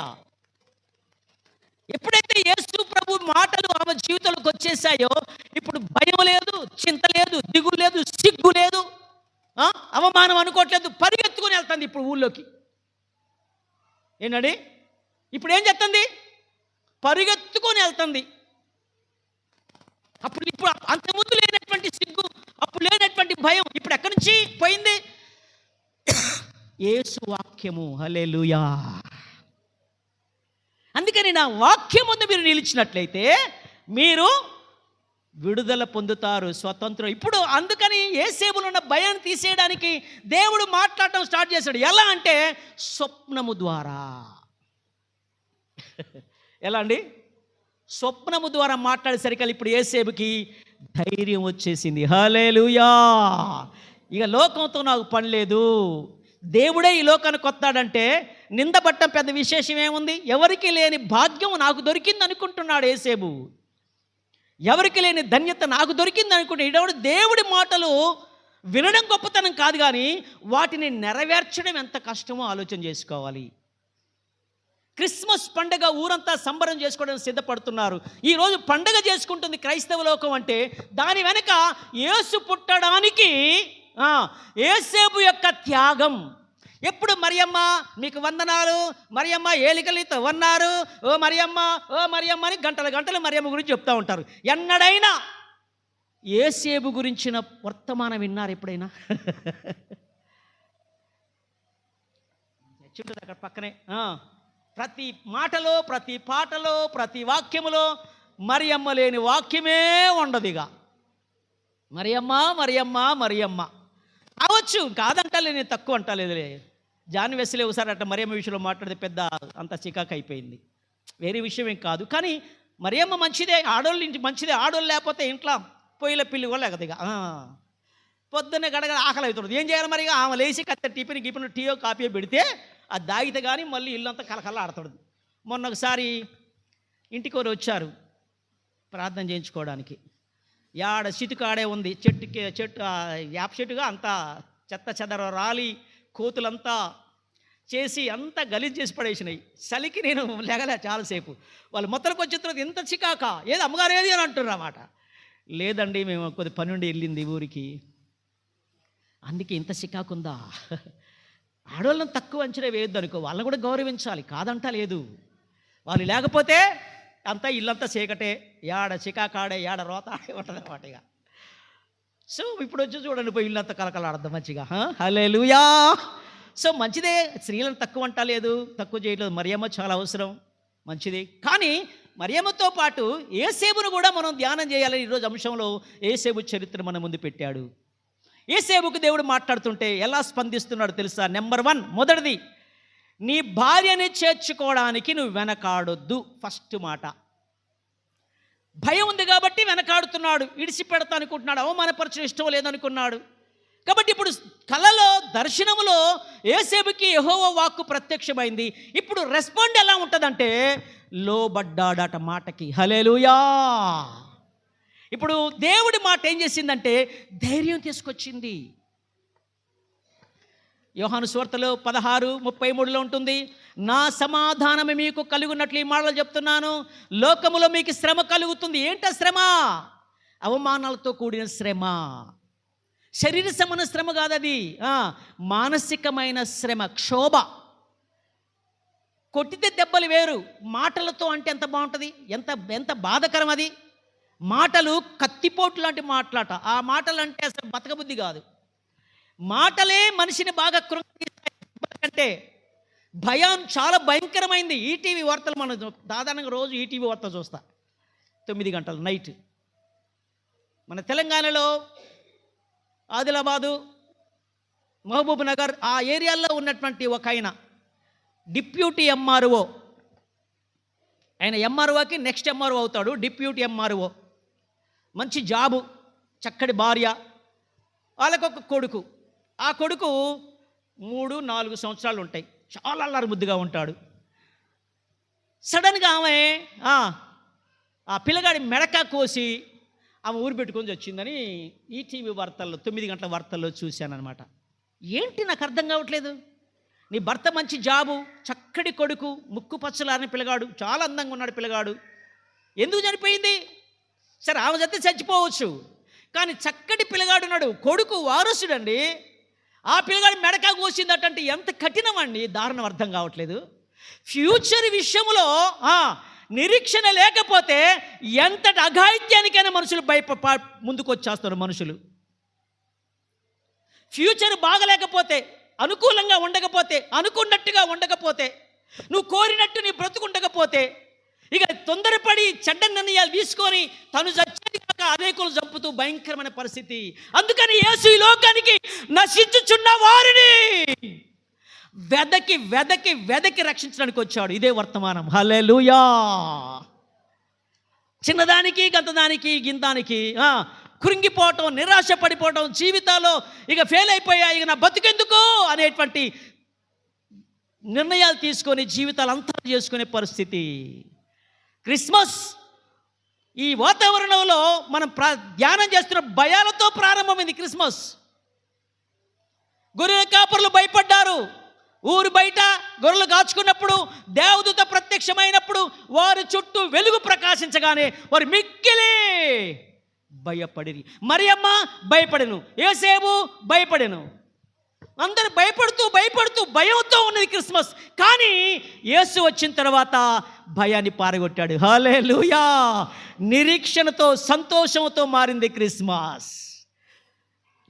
ఎప్పుడైతే యేసు ప్రభు మాటలు ఆమె జీవితంలోకి వచ్చేసాయో ఇప్పుడు భయం లేదు, చింత లేదు, దిగులు లేదు, సిగ్గు లేదు, అవమానం అనుకోవట్లేదు, పరిగెత్తుకొని వెళ్తుంది ఇప్పుడు ఊళ్ళోకి. ఏంటండి ఇప్పుడు ఏం చేస్తుంది? పరిగెత్తుకొని వెళ్తుంది. ఇప్పుడు అంతకుముందు లేనటువంటి సిగ్గు, అప్పుడు లేనటువంటి భయం ఇప్పుడు ఎక్కడి నుంచి పోయింది? యేసు వాక్యము. హల్లెలూయా. అందుకని నా వాక్యం ముందు మీరు నిలిచినట్లయితే మీరు విడుదల పొందుతారు, స్వతంత్రం. ఇప్పుడు అందుకని యేసేపులో ఉన్న భయాన్ని తీసేయడానికి దేవుడు మాట్లాడటం స్టార్ట్ చేశాడు. ఎలా అంటే స్వప్నము ద్వారా. ఎలా అండి? స్వప్నము ద్వారా మాట్లాడేసరికి ఇప్పుడు యేసేపుకి ధైర్యం వచ్చేసింది. హల్లెలూయా. ఇక లోకంతో నాకు పని లేదు, దేవుడే ఈ లోకానికి వస్తాడంటే నిందపట్టం పెద్ద విశేషం ఏముంది? ఎవరికి లేని భాగ్యం నాకు దొరికింది అనుకుంటున్నాడు యేసేపు. ఎవరికి లేని ధన్యత నాకు దొరికింది అనుకుంటే ఇడవుడు దేవుడి మాటలు వినడం గొప్పతనం కాదు, కానీ వాటిని నెరవేర్చడం ఎంత కష్టమో ఆలోచన చేసుకోవాలి. క్రిస్మస్ పండుగ ఊరంతా సంబరం చేసుకోవడానికి సిద్ధపడుతున్నారు. ఈరోజు పండుగ చేసుకుంటుంది క్రైస్తవ లోకం. అంటే దాని వెనక యేసు పుట్టడానికి యేసేపు యొక్క త్యాగం. ఎప్పుడు మరియమ్మ మీకు వందనాలు, మరియమ్మ ఏలికలితో వన్నారు, ఓ మరియమ్మ అని గంటల గంటలు మరియమ్మ గురించి చెప్తూ ఉంటారు. ఎన్నడైనా యేసేపు గురించిన వర్తమానం విన్నారు ఎప్పుడైనా? చెప్తుంది అక్కడ పక్కనే. ప్రతి మాటలో, ప్రతి పాటలో, ప్రతి వాక్యములో మరియమ్మ లేని వాక్యమే ఉండదు. ఇక మరియమ్మ మరియమ్మ మరియమ్మ అవచ్చు, కాదంటలే, నేను తక్కువ అంటలేదులే. జాన్ వెస్లీ ఒకసారి అట్లా మరియమ్మ విషయంలో మాట్లాడితే పెద్ద అంత చికాకు అయిపోయింది. వేరే విషయం ఏం కాదు, కానీ మరియమ్మ మంచిదే, ఆడోళ్ళు ఇంటి మంచిదే. ఆడోళ్ళు లేకపోతే ఇంట్లో పొయ్యిల పిల్లి కూడా లేకపోతే ఇక పొద్దున్నే గడగ ఆకలి అవుతుంది. ఏం చేయాలి మరి? ఆమె లేచి కత్త టిఫిన్ గిఫిన్ టీయో కాఫీయో పెడితే అది దాగితే కానీ మళ్ళీ ఇల్లంతా కలకల్లా ఆడుతుంది. మొన్న ఒకసారి ఇంటికి వచ్చారు ప్రార్థన చేయించుకోవడానికి. యాడ చితుకాడే ఉంది, చెట్టు యాప చెట్టుగా అంతా చెత్త చెదర రాలి కోతులంతా చేసి అంతా గలీజ్ చేసి పడేసినాయి. చలికి నేను లేగలే చాలాసేపు. వాళ్ళు మొత్తానికి వచ్చిన తర్వాత ఎంత చికాక, ఏది అమ్మగారు ఏది అని అంటున్నమాట. లేదండి, మేము కొద్ది పని నుండి వెళ్ళింది ఊరికి, అందుకే ఇంత చికాకుందా. ఆడవాళ్ళని తక్కువ అంచనా వేయొద్దు అనుకో, వాళ్ళని కూడా గౌరవించాలి, కాదంటా లేదు. వాళ్ళు లేకపోతే అంతా ఇల్లంతా చీకటే, ఏడ చికాకాడే ఏడ రోత ఆడే ఉంటుంది అన్నమాట. ఇక సో ఇప్పుడు వచ్చి చూడండి, పోయి ఇల్లంతా కలకలాడద్దాం మంచిగా. హల్లెలూయా. సో మంచిదే, స్త్రీలను తక్కువ అంటా లేదు, తక్కువ చేయట్లేదు. మరియమ్మ చాలా అవసరం, మంచిది. కానీ మరియమ్మతో పాటు యేసేపును కూడా మనం ధ్యానం చేయాలని ఈరోజు అంశంలో యేసేపు చరిత్ర మన ముందు పెట్టాడు. యేసేపుకు దేవుడు మాట్లాడుతుంటే ఎలా స్పందిస్తున్నాడు తెలుసా? నెంబర్ 1, మొదటిది, నీ భార్యని చేర్చుకోవడానికి నువ్వు వెనకాడొద్దు. ఫస్ట్ మాట. భయం ఉంది కాబట్టి వెనకాడుతున్నాడు, ఇడిచిపెడతా అనుకుంటున్నాడు, అవమానపరచడం ఇష్టం లేదనుకున్నాడు. కాబట్టి ఇప్పుడు కలలో దర్శనములో యేసేపుకి యెహోవా వాక్కు ప్రత్యక్షమైంది. ఇప్పుడు రెస్పాండ్ ఎలా ఉంటుందంటే లోబడ్డాడట మాటకి. హల్లెలూయా. ఇప్పుడు దేవుడి మాట ఏం చేసిందంటే ధైర్యం తీసుకొచ్చింది. యోహాను సువార్తలో 16:33 ఉంటుంది, నా సమాధానమే మీకు కలుగునట్లు ఈ మాటలు చెప్తున్నాను, లోకములో మీకు శ్రమ కలుగుతుంది. ఏంట శ్రమ? అవమానాలతో కూడిన శ్రమ. శరీర సంబంధ శ్రమ కాదు అది, మానసికమైన శ్రమ, క్షోభ. కొట్టితే దెబ్బలు వేరు, మాటలతో అంటే ఎంత బాగుంటుంది, ఎంత ఎంత బాధకరం అది. మాటలు కత్తిపోటు లాంటి మాట్లాట. ఆ మాటలు అంటే అసలు బతకబుద్ధి కాదు. మాటలే మనిషిని బాగా కృంగదీస్తాయి. భయం చాలా భయంకరమైంది. ఈటీవీ వార్తలు మనం సాధారణంగా రోజు ఈటీవీ వార్త చూస్తా 9 గంటలు నైట్. మన తెలంగాణలో ఆదిలాబాదు, మహబూబ్ నగర్ ఆ ఏరియాల్లో ఉన్నటువంటి ఒక ఆయన డిప్యూటీ ఎంఆర్ఓ. ఆయన ఎంఆర్ఓకి నెక్స్ట్ ఎంఆర్ఓ అవుతాడు, డిప్యూటీ ఎంఆర్ఓ. మంచి జాబు, చక్కటి భార్య, వాళ్ళకొక కొడుకు. ఆ కొడుకు 3-4 సంవత్సరాలు ఉంటాయి, చాలా అల్లరి ముద్దుగా ఉంటాడు. సడన్గా ఆమె ఆ పిల్లగాడి మెడక కోసి ఆమె ఊరు పెట్టుకొని వచ్చిందని ఈటీవీ వార్తల్లో 9 గంటల వార్తల్లో చూశానమాట. ఏంటి నాకు అర్థం కావట్లేదు. నీ భర్త మంచి జాబు, చక్కటి కొడుకు, ముక్కు పచ్చలారని పిల్లగాడు, చాలా అందంగా ఉన్నాడు పిల్లగాడు, ఎందుకు చనిపోయింది? సరే ఆమె జత చచ్చిపోవచ్చు, కానీ చక్కటి పిల్లగాడు ఉన్నాడు, కొడుకు వారసుడండి. ఆ పిల్లగాడు మెడక కోసిందటంటే ఎంత కఠినం అండి, దారుణం. అర్థం కావట్లేదు. ఫ్యూచర్ విషయంలో నిరీక్షణ లేకపోతే ఎంతటి అఘాయిత్యానికైనా మనుషులు ముందుకు వచ్చేస్తారు. మనుషులు ఫ్యూచర్ బాగలేకపోతే, అనుకూలంగా ఉండకపోతే, అనుకున్నట్టుగా ఉండకపోతే, నువ్వు కోరినట్టు నీ బ్రతుకుండకపోతే, ఇక తొందరపడి చెడ్డ నిర్ణయాలు తీసుకొని తను చచ్చేది కాక అనేకులు చంపుతూ భయంకరమైన పరిస్థితి. అందుకని యేసు ఈ లోకానికి నశించుచున్న వారిని వెదకి వెదకి వెదకి రక్షించడానికి వచ్చాడు. ఇదే వర్తమానం. హల్లెలూయా. చిన్నదానికి గంతదానికి గింతానికి కృంగిపోవటం, నిరాశ పడిపోవటం, జీవితాల్లో ఇక ఫెయిల్ అయిపోయా, ఇక నా బతుకెందుకు అనేటువంటి నిర్ణయాలు తీసుకొని జీవితాలు అంతా చేసుకునే పరిస్థితి. క్రిస్మస్ ఈ వాతావరణంలో మనం ధ్యానం చేస్తున్న భయాలతో ప్రారంభమైంది క్రిస్మస్. గొర్రెల కాపరులు భయపడ్డారు. ఊరు బయట గొర్రెలు కాచుకున్నప్పుడు దేవదూత ప్రత్యక్షమైనప్పుడు వారి చుట్టూ వెలుగు ప్రకాశించగానే వారు మిక్కిలి భయపడిరి. మరియమ్మ భయపడెను, యేసేపు భయపడెను. అందరూ భయపడుతూ భయంతో ఉన్నది క్రిస్మస్. కానీ యేసు వచ్చిన తర్వాత భయాన్ని పారగొట్టాడు. హల్లెలూయా. నిరీక్షణతో సంతోషంతో మారింది క్రిస్మస్.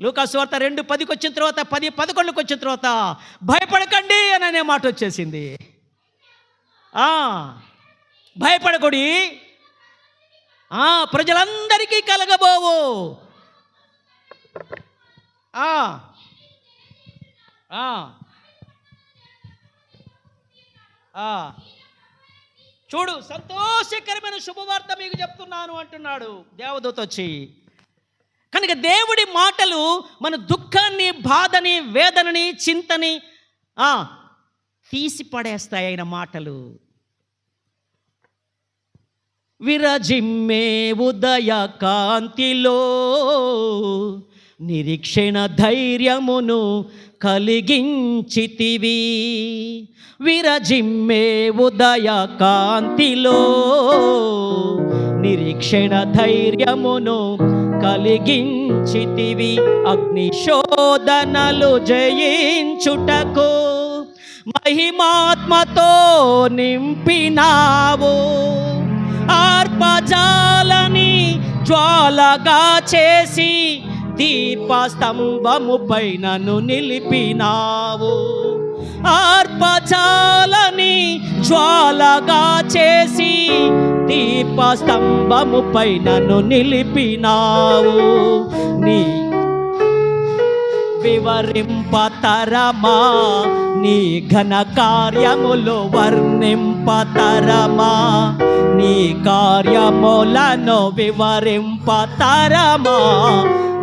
లూకా సువార్త 2:10 వచ్చిన తర్వాత 10:11 వచ్చిన తర్వాత భయపడకండి అని అనే మాట వచ్చేసింది. భయపడకుడి, ప్రజలందరికీ కలగబోవు ఆ, ఆ, ఆ. చూడు, సంతోషకరమైన శుభవార్త మీకు చెప్తున్నాను అంటున్నాడు దేవదూత వచ్చి. కనుక దేవుడి మాటలు మన దుఃఖాన్ని, బాధని, వేదనని, చింతని ఆ, తీసి పడేస్తాయి ఆయన మాటలు. విరజిమ్మే ఉదయ కాంతిలో నిరీక్షణ ధైర్యమును కలిగించితివి. విరజిమ్మే ఉదయ కాంతిలో నిరీక్షణ ధైర్యమును కలిగించితివి. అగ్ని శోధనలు జయించుటకు మహిమాత్మతో నింపినావు. ఆర్పజాలని జ్వాలగా చేసి దీపస్తంభముపై నన్ను నిలిపినావు. ఆర్పజాలని జ్వాలగా చేసి దీపస్తంభముపై నన్ను నిలిపినావు. నీ వివరింపతరమా, నీ ఘన కార్యములు వర్ణింపతరమా, నీ కార్యములను వివరింపతరమా,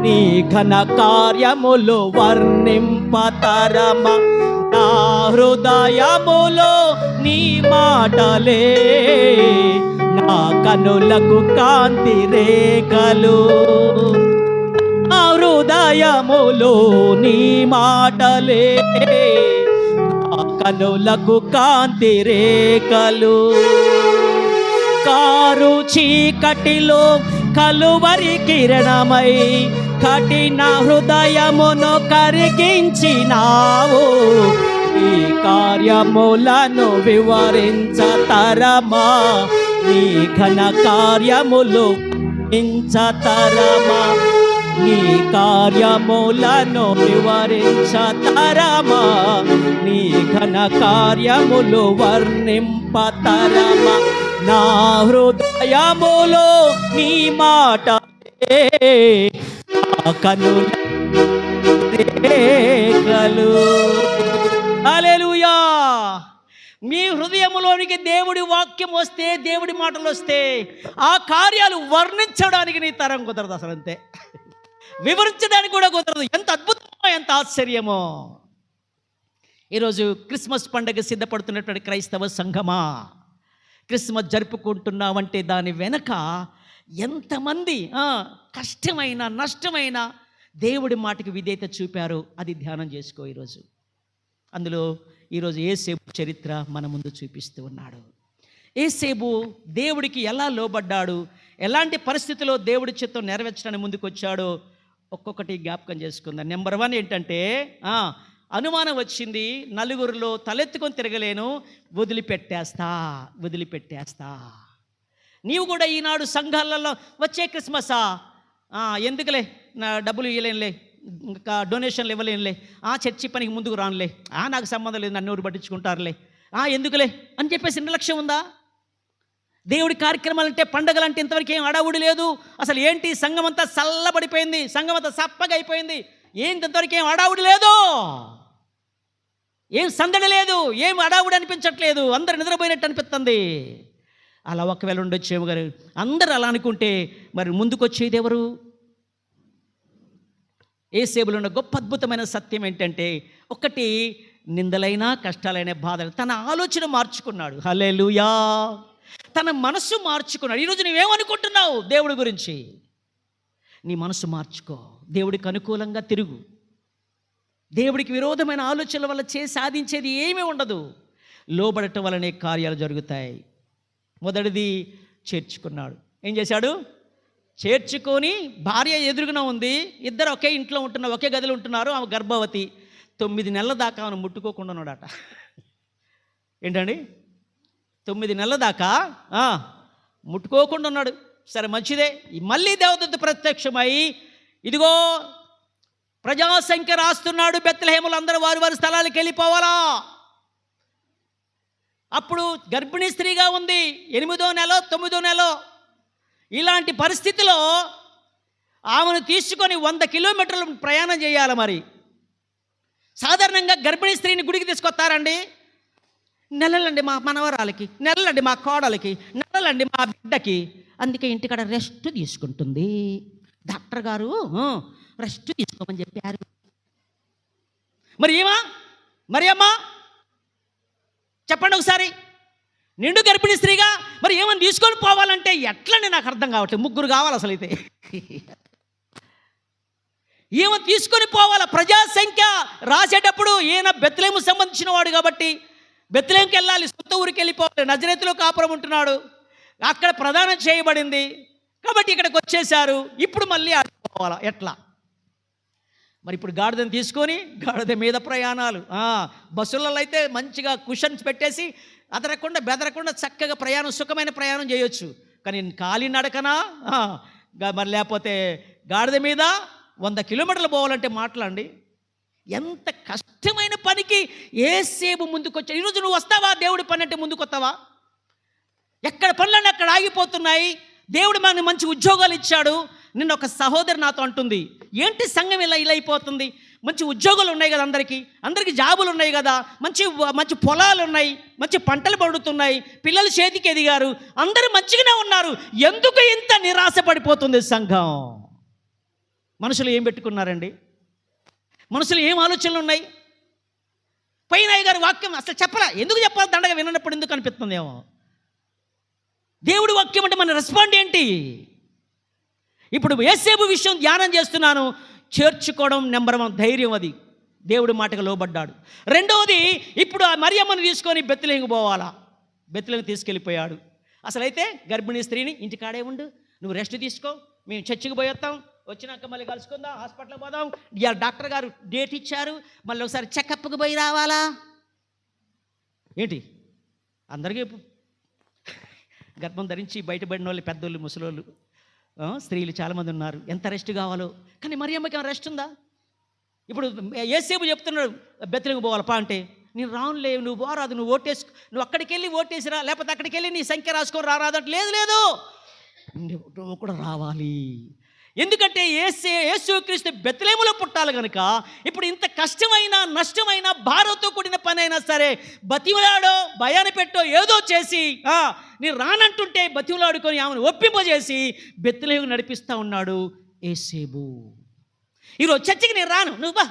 నీ ఘన కార్యములు వర్ణింపతరమా. నా హృదయములో నీ మాటలే నా కనులకు కాంతి రేఖలు. నా హృదయములో నీ మాటలే నా కనులకు కాంతి రేఖలు. కారు చీకటిలో కలువరి కిరణమై కఠిన హృదయమును కరిగించినావు. నీ కార్యములను వివరించతరమా, నీ ఘన కార్యములు వివరించతరమా, నీ కార్యములను వివరించతరమా, నీ ఘన కార్యములు వర్ణింపతరమా. నా హృదయములో నీ మాట కనుల రేఖలు. హల్లెలూయా. మీ హృదయములోనికి దేవుడి వాక్యం వస్తే, దేవుడి మాటలు వస్తే, ఆ కార్యాలు వర్ణించడానికి నీ తరం కుదరదు. అసలు అంతే, వివరించడానికి కూడా కుదరదు. ఎంత అద్భుతమో, ఎంత ఆశ్చర్యమో. ఈరోజు క్రిస్మస్ పండుగ సిద్ధపడుతున్నటువంటి క్రైస్తవ సంఘమా, క్రిస్మస్ జరుపుకుంటున్నావంటే దాని వెనక ఎంతమంది కష్టమైన, నష్టమైన దేవుడి మాటకి విధేయత చూపారు, అది ధ్యానం చేసుకో ఈరోజు. అందులో ఈరోజు యేసేపు చరిత్ర మన ముందు చూపిస్తూ ఉన్నాడు. యేసేపు దేవుడికి ఎలా లోబడ్డాడు, ఎలాంటి పరిస్థితిలో దేవుడి చిత్తం నెరవేర్చడానికి ముందుకు వచ్చాడో ఒక్కొక్కటి జ్ఞాపకం చేసుకుందాం. నెంబర్ 1 ఏంటంటే, అనుమానం వచ్చింది, నలుగురిలో తలెత్తుకొని తిరగలేను, వదిలిపెట్టేస్తా. నీవు కూడా ఈనాడు సంఘాలలో వచ్చే క్రిస్మసా, ఎందుకులే, నా డబ్బులు ఇవ్వలేనులే, ఇంకా డొనేషన్లు ఇవ్వలేనులే, చర్చి పనికి ముందుకు రానులే, నాకు సంబంధం లేదు, నన్ను ఎవరు పట్టించుకుంటారులే, ఎందుకులే అని చెప్పేసి నిర్లక్ష్యం ఉందా? దేవుడి కార్యక్రమాలంటే, పండగలంటే ఇంతవరకు ఏం అడావుడి లేదు. అసలు ఏంటి, సంఘం అంతా చల్లబడిపోయింది, సంఘం అంతా సప్పగా అయిపోయింది. ఏంటి, ఇంతవరకు ఏం అడావుడి లేదు, ఏం సందడి లేదు, ఏం అడావుడి అనిపించట్లేదు, అందరు నిద్రపోయినట్టు అనిపిస్తుంది. అలా ఒకవేళ ఉండొచ్చేమో గారు. అందరూ అలా అనుకుంటే మరి ముందుకొచ్చేది ఎవరు? యేసేపులో ఉన్న గొప్ప అద్భుతమైన సత్యం ఏంటంటే, ఒకటి, నిందలైనా కష్టాలైన బాధలు, తన ఆలోచన మార్చుకున్నాడు. హల్లెలూయా. తన మనస్సు మార్చుకున్నాడు. ఈరోజు నువ్వేమనుకుంటున్నావు దేవుడి గురించి? నీ మనస్సు మార్చుకో, దేవుడికి అనుకూలంగా తిరుగు. దేవుడికి విరోధమైన ఆలోచనల వల్ల సాధించేది ఏమీ ఉండదు. లోబడటం వల్లనే కార్యాలు జరుగుతాయి. మొదటిది, చేర్చుకున్నాడు. ఏం చేశాడు? చేర్చుకొని, భార్య ఎదురుగున ఉంది, ఇద్దరు ఒకే ఇంట్లో ఉంటున్నారు, ఒకే గదిలో ఉంటున్నారు, ఆమె గర్భవతి, 9 నెలల దాకా ఆమెను ముట్టుకోకుండా ఉన్నాడట. ఏంటండి, 9 నెలల దాకా ముట్టుకోకుండా ఉన్నాడు. సరే, మంచిదే. మళ్ళీ దేవదూత ప్రత్యక్షమై, ఇదిగో ప్రజాసంఖ్య రాస్తున్నాడు, బెత్లెహేములో అందరూ వారి స్థలాలకు వెళ్ళిపోవాలా. అప్పుడు గర్భిణీ స్త్రీగా ఉంది, 8వ నెల 9వ నెల. ఇలాంటి పరిస్థితిలో ఆమెను తీసుకొని 100 కిలోమీటర్లు ప్రయాణం చేయాలి. మరి సాధారణంగా గర్భిణీ స్త్రీని గుడికి తీసుకొస్తారండి. నెలలండి మా మనవరాలకి, నెలలండి మా కోడలికి, నెలలండి మా బిడ్డకి. అందుకే ఇంటికాడ రెస్ట్ తీసుకుంటుంది. డాక్టర్ గారు రెస్ట్ తీసుకోమని చెప్పారు. మరి అమ్మా చెప్పండి ఒకసారి. నిండు గర్భిణీ స్త్రీగా మరి ఏమని తీసుకొని పోవాలంటే ఎట్లని నాకు అర్థం కావట్లేదు. 3 కావాలి అసలు అయితే. ఏమని తీసుకొని పోవాలా? ప్రజాసంఖ్య రాసేటప్పుడు ఈయన బెత్లెహేము సంబంధించిన వాడు కాబట్టి బెత్లెహేముకి వెళ్ళాలి, సొంత ఊరికి వెళ్ళిపోవాలి. నజరేతులో కాపురం ఉంటున్నాడు, అక్కడ ప్రదానం చేయబడింది కాబట్టి ఇక్కడికి వచ్చేసారు. ఇప్పుడు మళ్ళీ ఆడిపోవాలా ఎట్లా? మరి ఇప్పుడు గాడిదని తీసుకొని గాడిద మీద ప్రయాణాలు. బస్సులలో అయితే మంచిగా కుషన్స్ పెట్టేసి అదరకుండా బెదరకుండా చక్కగా ప్రయాణం, సుఖమైన ప్రయాణం చేయొచ్చు. కానీ కాలి నడకనా మరి లేకపోతే గాడిద మీద 100 కిలోమీటర్లు పోవాలంటే మాట్లాడండి. ఎంత కష్టమైన పనికి యేసేపు ముందుకొచ్చా. ఈరోజు నువ్వు వస్తావా? దేవుడి పని అంటే ముందుకు వస్తావా? ఎక్కడ పనులన్నీ అక్కడ ఆగిపోతున్నాయి. దేవుడు మనకి మంచి ఉద్యోగాలు ఇచ్చాడు. నిన్న ఒక సహోదరి నాతో అంటుంది, ఏంటి సంఘం ఇలా అయిపోతుంది? మంచి ఉద్యోగాలు ఉన్నాయి కదా, అందరికీ జాబులు ఉన్నాయి కదా, మంచి పొలాలు ఉన్నాయి, మంచి పంటలు పండుతున్నాయి, పిల్లలు చేతికి ఎదిగారు, అందరూ మంచిగానే ఉన్నారు, ఎందుకు ఇంత నిరాశ పడిపోతుంది సంఘం? మనుషులు ఏం పెట్టుకున్నారండి? మనుషులు ఏం ఆలోచనలు ఉన్నాయి? పైనయ్య గారి వాక్యం అసలు చెప్పరా? ఎందుకు చెప్పాలి? దండగా వినప్పుడు ఎందుకు అనిపిస్తుందేమో. దేవుడి వాక్యం అంటే మన రెస్పాండ్ ఏంటి? ఇప్పుడు యేసేపు విషయం ధ్యానం చేస్తున్నాను. చేర్చుకోవడం నెంబర్ 1 ధైర్యం. అది దేవుడి మాటకు లోబడ్డాడు. రెండవది, ఇప్పుడు ఆ మరియమ్మను తీసుకొని బెత్లెహేముకు పోవాలా. బెత్లెహేము తీసుకెళ్ళిపోయాడు. అసలైతే గర్భిణీ స్త్రీని ఇంటికాడే ఉండు, నువ్వు రెస్ట్ తీసుకో, మేము చర్చికి పోయేస్తాం, వచ్చినాక మళ్ళీ కలుసుకుందాం, హాస్పిటల్కి పోదాం, డాక్టర్ గారు డేట్ ఇచ్చారు, మళ్ళీ ఒకసారి చెకప్కి పోయి రావాలా ఏంటి? అందరికీ గర్భం ధరించి బయటపడిన వాళ్ళు, పెద్దోళ్ళు, ముసలోళ్ళు, స్త్రీలు చాలామంది ఉన్నారు. ఎంత రెస్ట్ కావాలో. కానీ మరియమ్మకి ఏమైనా రెస్ట్ ఉందా? ఇప్పుడు యేసేపు చెప్తున్నాడు బెత్లెహేముకు పోవాలపా అంటే, నేను రానులే, నువ్వు పోరాదు, నువ్వు నువ్వు అక్కడికి వెళ్ళి ఓటేసిరా, లేకపోతే అక్కడికి వెళ్ళి నీ సంఖ్య రాసుకొని రారాదంటే, లేదు నువ్వు కూడా రావాలి. ఎందుకంటే యేసుక్రీస్తు బెత్లెహేములో పుట్టాలి కనుక. ఇప్పుడు ఇంత కష్టమైన, నష్టమైన, భారంతో కూడిన పని అయినా సరే బతిమలాడో, భయాన్ని పెట్టో, ఏదో చేసి నేను రానంటుంటే బతిమలాడుకొని ఆమెను ఒప్పింపజేసి బెత్లెహేము నడిపిస్తూ ఉన్నాడు యేసేపు. ఈరోజు చర్చికి నేను రాను, నువ్వు బా.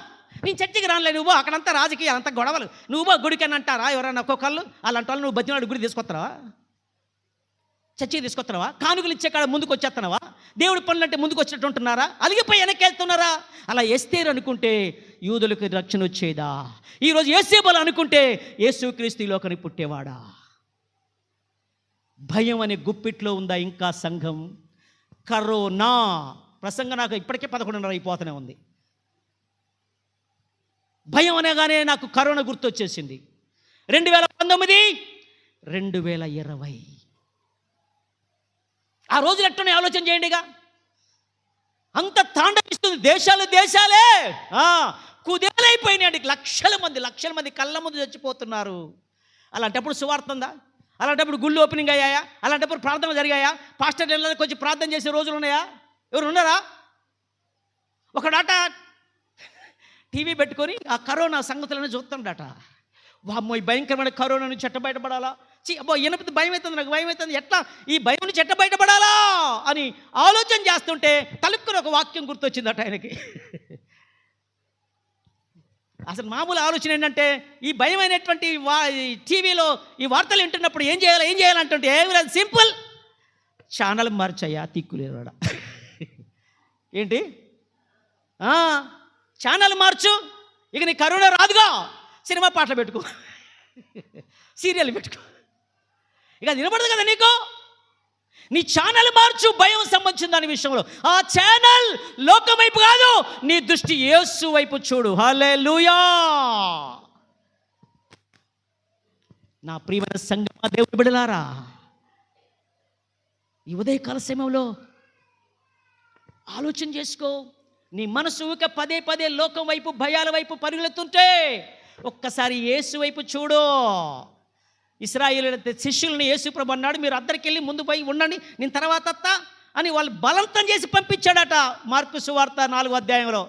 నేను చర్చికి రానులే, నువ్వు అక్కడంతా రాజకీయ, అంత గొడవలు, నువ్వు బా గుడికి అని అంటారా ఎవరైనా? ఒక్కొక్కళ్ళు అలాంటి వాళ్ళు నువ్వు బతిమలాడు గుడి తీసుకొస్తావా? చర్చికి తీసుకొస్తున్నావా? కానుకలు ఇచ్చే కాడ ముందుకు వచ్చేస్తున్నావా? దేవుడి పనులు అంటే ముందుకు వచ్చినట్టు ఉంటున్నారా? అలిగిపోయి వెనక్కి వెళ్తున్నారా? అలా ఎస్తేరు అనుకుంటే యూదులకు రక్షణ వచ్చేదా? ఈరోజు యేసేపు అనుకుంటే యేసుక్రీస్తు లోకానికి పుట్టేవాడా? భయం అనే గుప్పిట్లో ఉందా ఇంకా సంఘం? కరోనా ప్రసంగం నాకు ఇప్పటికే 11:30 అయిపోతూనే ఉంది. భయం అనగానే నాకు కరోనా గుర్తొచ్చేసింది. 2019, 2020 ఆ రోజులు ఎట్టునే ఆలోచన చేయండిగా. అంత తాండవిస్తుంది. దేశాలే కుదేలైపోయినాయి. లక్షల మంది కళ్ళ ముందు చచ్చిపోతున్నారు. అలాంటప్పుడు సువార్త ఉందా? అలాంటప్పుడు గుళ్ళు ఓపెనింగ్ అయ్యాయా? అలాంటప్పుడు ప్రార్థనలు జరిగాయా? పాస్టర్ ఇళ్ళకి వచ్చి ప్రార్థన చేసే రోజులు ఉన్నాయా? ఎవరు ఉన్నారా? ఒకడాట టీవీ పెట్టుకొని ఆ కరోనా సంగతులను చూస్తాడట. వామ్మో, ఈ భయంకరమైన కరోనా నుంచి ఎట్ట బయటపడాలా? అబ్బో ఈయనపతి భయం అవుతుంది, నాకు భయం అవుతుంది, ఎట్లా ఈ భయం నుంచి ఎట్ట బయటపడాలా అని ఆలోచన చేస్తుంటే తలుక్కుని ఒక వాక్యం గుర్తొచ్చిందట ఆయనకి. అసలు మామూలు ఆలోచన ఏంటంటే, ఈ భయమైనటువంటి టీవీలో ఈ వార్తలు వింటున్నప్పుడు ఏం చేయాలంటే ఏమి సింపుల్, ఛానల్ మార్చయ్యా తిక్కులేవాడ. ఏంటి? ఛానల్ మార్చు, ఇక నీ కరోనా రాదుగా, సినిమా పాటలు పెట్టుకో, సీరియల్ పెట్టుకో, ఇక అది వినపడదు కదా నీకు. నీ ఛానల్ మార్చు, భయం సంబంధించిన దాని విషయంలో. ఆ ఛానల్ లోకం వైపు కాదు, నీ దృష్టి యేసు వైపు చూడు. హల్లెలూయా. నా ప్రియమైన సంగమా, దేవుని బిడ్డలారా, ఈ ఉదయకాల సమయంలో ఆలోచన చేసుకో. నీ మనసు పదే లోకం వైపు, భయాల వైపు పరుగులెత్తుంటే ఒక్కసారి యేసు వైపు చూడు. ఇశ్రాయేలు శిష్యుల్ని యేసు ప్రభు అన్నాడు, మీరు అద్దరికి వెళ్ళి ముందు పోయి ఉండండి, నేను తర్వాత అని వాళ్ళు బలవంతం చేసి పంపించాడట మార్కు సువార్త 4వ అధ్యాయంలో.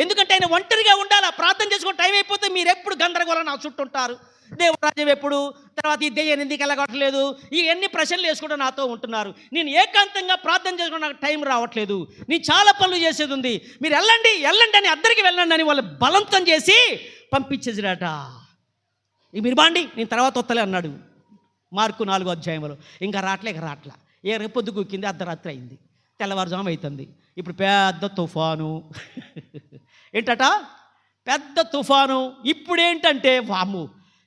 ఎందుకంటే ఆయన ఒంటరిగా ఉండాలా, ప్రార్థన చేసుకుని టైం అయిపోతే మీరు ఎప్పుడు గందరగోళం నా చుట్టూ ఉంటారు, దేవుడు రాజ్యం ఎప్పుడు, తర్వాత ఈ దెయ్యం ఎందుకు వెళ్ళగొట్టలేదు, ఈ ఎన్ని ప్రశ్నలు వేసుకుంటూ నాతో ఉంటున్నారు, నేను ఏకాంతంగా ప్రార్థన చేసుకుని నాకు టైం రావట్లేదు, నేను చాలా పనులు చేసేది ఉంది, మీరు వెళ్ళండి వెళ్ళండి అని అద్దరికి వెళ్ళండి అని వాళ్ళు బలవంతం చేసి పంపించేసిరాట. ఇక మీరు బాండి నేను తర్వాత వస్తలే అన్నాడు మార్కు 4వ అధ్యాయంలో. ఇంకా రాట్లా ఏ రేపొద్దు గుక్కింది, అర్ధరాత్రి అయింది, తెల్లవారుజాము అవుతుంది. ఇప్పుడు పెద్ద తుఫాను ఏంటట, పెద్ద తుఫాను. ఇప్పుడేంటంటే వాము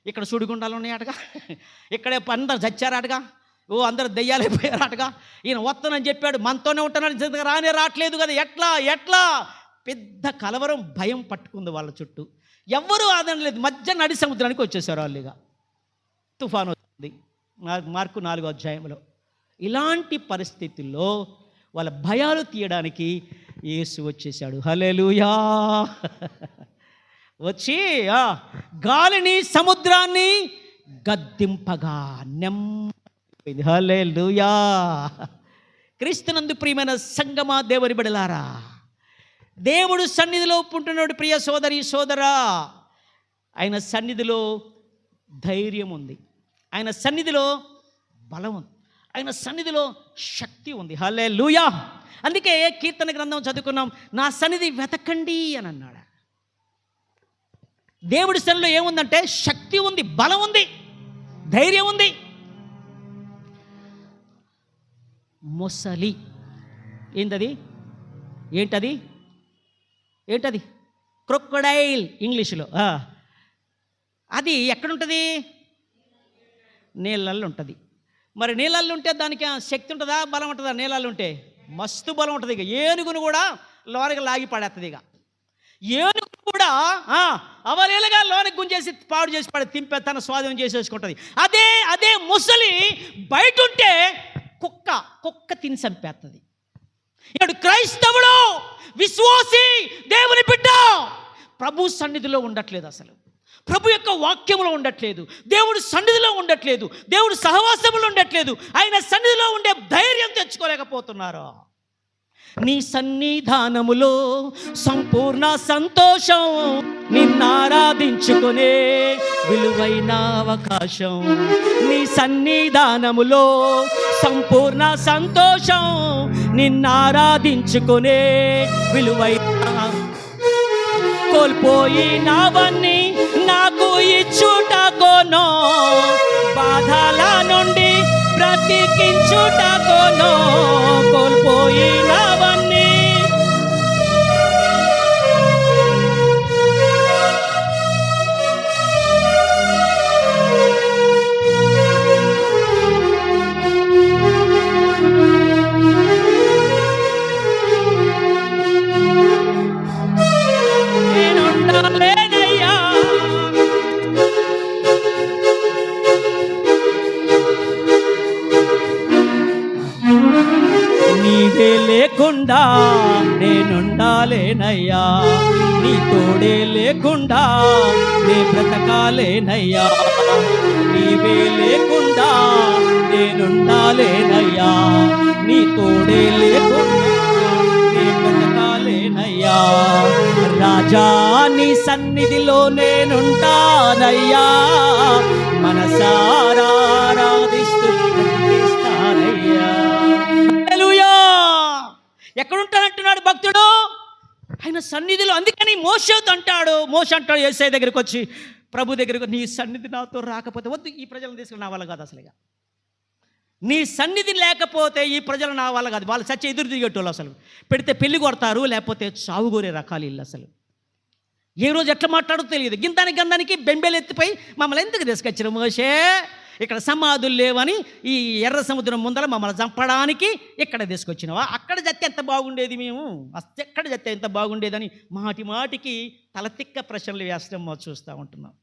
ఇక్కడ సుడిగుండాలు ఉన్నాయటగా, ఇక్కడే అందరు చచ్చారటగా, అందరు దెయ్యాలైపోయారటగా, ఈయన వస్తానని చెప్పాడు, మనతోనే ఉంటానని రానే రావట్లేదు కదా, ఎట్లా పెద్ద కలవరం, భయం పట్టుకుంది వాళ్ళ చుట్టూ. ఎవ్వరూ ఆదరణ లేదు, మధ్య నడి సముద్రానికి వచ్చేసారు వాళ్ళు. ఇక తుఫాను వచ్చింది మార్కు 4వ అధ్యాయంలో. ఇలాంటి పరిస్థితుల్లో వాళ్ళ భయాలు తీయడానికి యేసు వచ్చేసాడు. హల్లెలూయా. వచ్చి గాలిని సముద్రాన్ని గద్దింపగా నెమ్మది. హల్లెలూయా. క్రీస్తునందు ప్రియమైన సంగమా, దేవుని బిడ్డలారా, దేవుడు సన్నిధిలో ఉంటున్నాడు. ప్రియ సోదరి సోదరా, ఆయన సన్నిధిలో ధైర్యం ఉంది, ఆయన సన్నిధిలో బలం ఉంది, ఆయన సన్నిధిలో శక్తి ఉంది. హల్లెలూయా. అందుకే కీర్తన గ్రంథం చదువుకున్నాం, నా సన్నిధి వెతకండి అని అన్నాడు. దేవుడి సన్నిధిలో ఏముందంటే శక్తి ఉంది, బలం ఉంది, ధైర్యం ఉంది. మొసలి ఏంటది క్రొకొడైల్ ఇంగ్లీషులో. అది ఎక్కడుంటుంది? నీళ్ళల్లో ఉంటుంది. మరి నీళ్ళల్లో ఉంటే దానికి శక్తి ఉంటుందా, బలం ఉంటుందా? నీళ్ళల్లో ఉంటే మస్తు బలం ఉంటుంది. ఇక ఏనుగును కూడా లోనికి లాగి పడేస్తుంది. ఇక ఏనుగు కూడా అవలీలగా లోనికి గుంజేసి పాడు చేసి పడే తింపే తన స్వాధీనం చేసేసుకుంటుంది. అదే ముసలి బయట ఉంటే కుక్క తిని చంపేస్తుంది. ఇక్కడ క్రైస్తవుడు, విశ్వాసి, దేవుని బిడ్డ ప్రభు సన్నిధిలో ఉండట్లేదు, అసలు ప్రభు యొక్క వాక్యములో ఉండట్లేదు, దేవుడి సన్నిధిలో ఉండట్లేదు, దేవుడి సహవాసములో ఉండట్లేదు, ఆయన సన్నిధిలో ఉండే ధైర్యం తెచ్చుకోలేకపోతున్నారు. నీ సన్నిధానములో సంపూర్ణ సంతోషం, నిన్నారాధించుకునే విలువైన అవకాశం. నీ సన్నిధానములో సంపూర్ణ సంతోషం, నిన్నారాధించుకునే విలువైన. కోల్పోయినవన్నీ నాకు ఇచ్చుటకోనో, బాధల నుండి బ్రతికించుటకోనో, కోల్పోయినవన్నీ నేనుండలేనయ్యా. నీవే లేకుండా నేనుండాలేనయ్యా, నీ తోడే లేకుండా నే బ్రతకాలేనయ్యా. నీవే లేకుండా నేనుండాలేనయ్యా, నీ తోడే లేకుండా నే బ్రతకాలేనయ్యా. రాజా నీ సన్నిధిలో నేనుంటానయ్యా, మనసారా ఆరాధిస్తూ బ్రతికిస్తానయ్యా. హల్లెలూయా. ఎక్కడుంటానంటున్నాడు భక్తుడు? ఆయన సన్నిధిలో. అందుకని మోషే అంటాడు యేసయ్య దగ్గరికి వచ్చి, ప్రభు దగ్గరకు, నీ సన్నిధి నాతో రాకపోతే, వద్దు ఈ ప్రజలను తీసుకుని నా వల్ల కాదు, అసలుగా నీ సన్నిధి లేకపోతే ఈ ప్రజలు నా వల్ల కాదు. వాళ్ళు చచ్చి ఎదురు దిగేటోళ్ళు, అసలు పెడితే పెళ్లి కొడతారు, లేకపోతే చావుగోరే రకాలు ఇల్లు. అసలు ఏ రోజు ఎట్లా మాట్లాడో తెలియదు. గంధానికి బెంబేలు ఎత్తిపోయి మమ్మల్ని ఎందుకు తీసుకొచ్చిన మోషే, ఇక్కడ సమాధులు లేవని ఈ ఎర్ర సముద్రం ముందర మమ్మల్ని చంపడానికి ఇక్కడ తీసుకొచ్చినవా? అక్కడ జత్తే ఎంత బాగుండేది, మేము ఎక్కడ జత్తే ఎంత బాగుండేదని మాటికి తలతిక్క ప్రశ్నలు వేస్తాం చూస్తూ ఉంటున్నాం.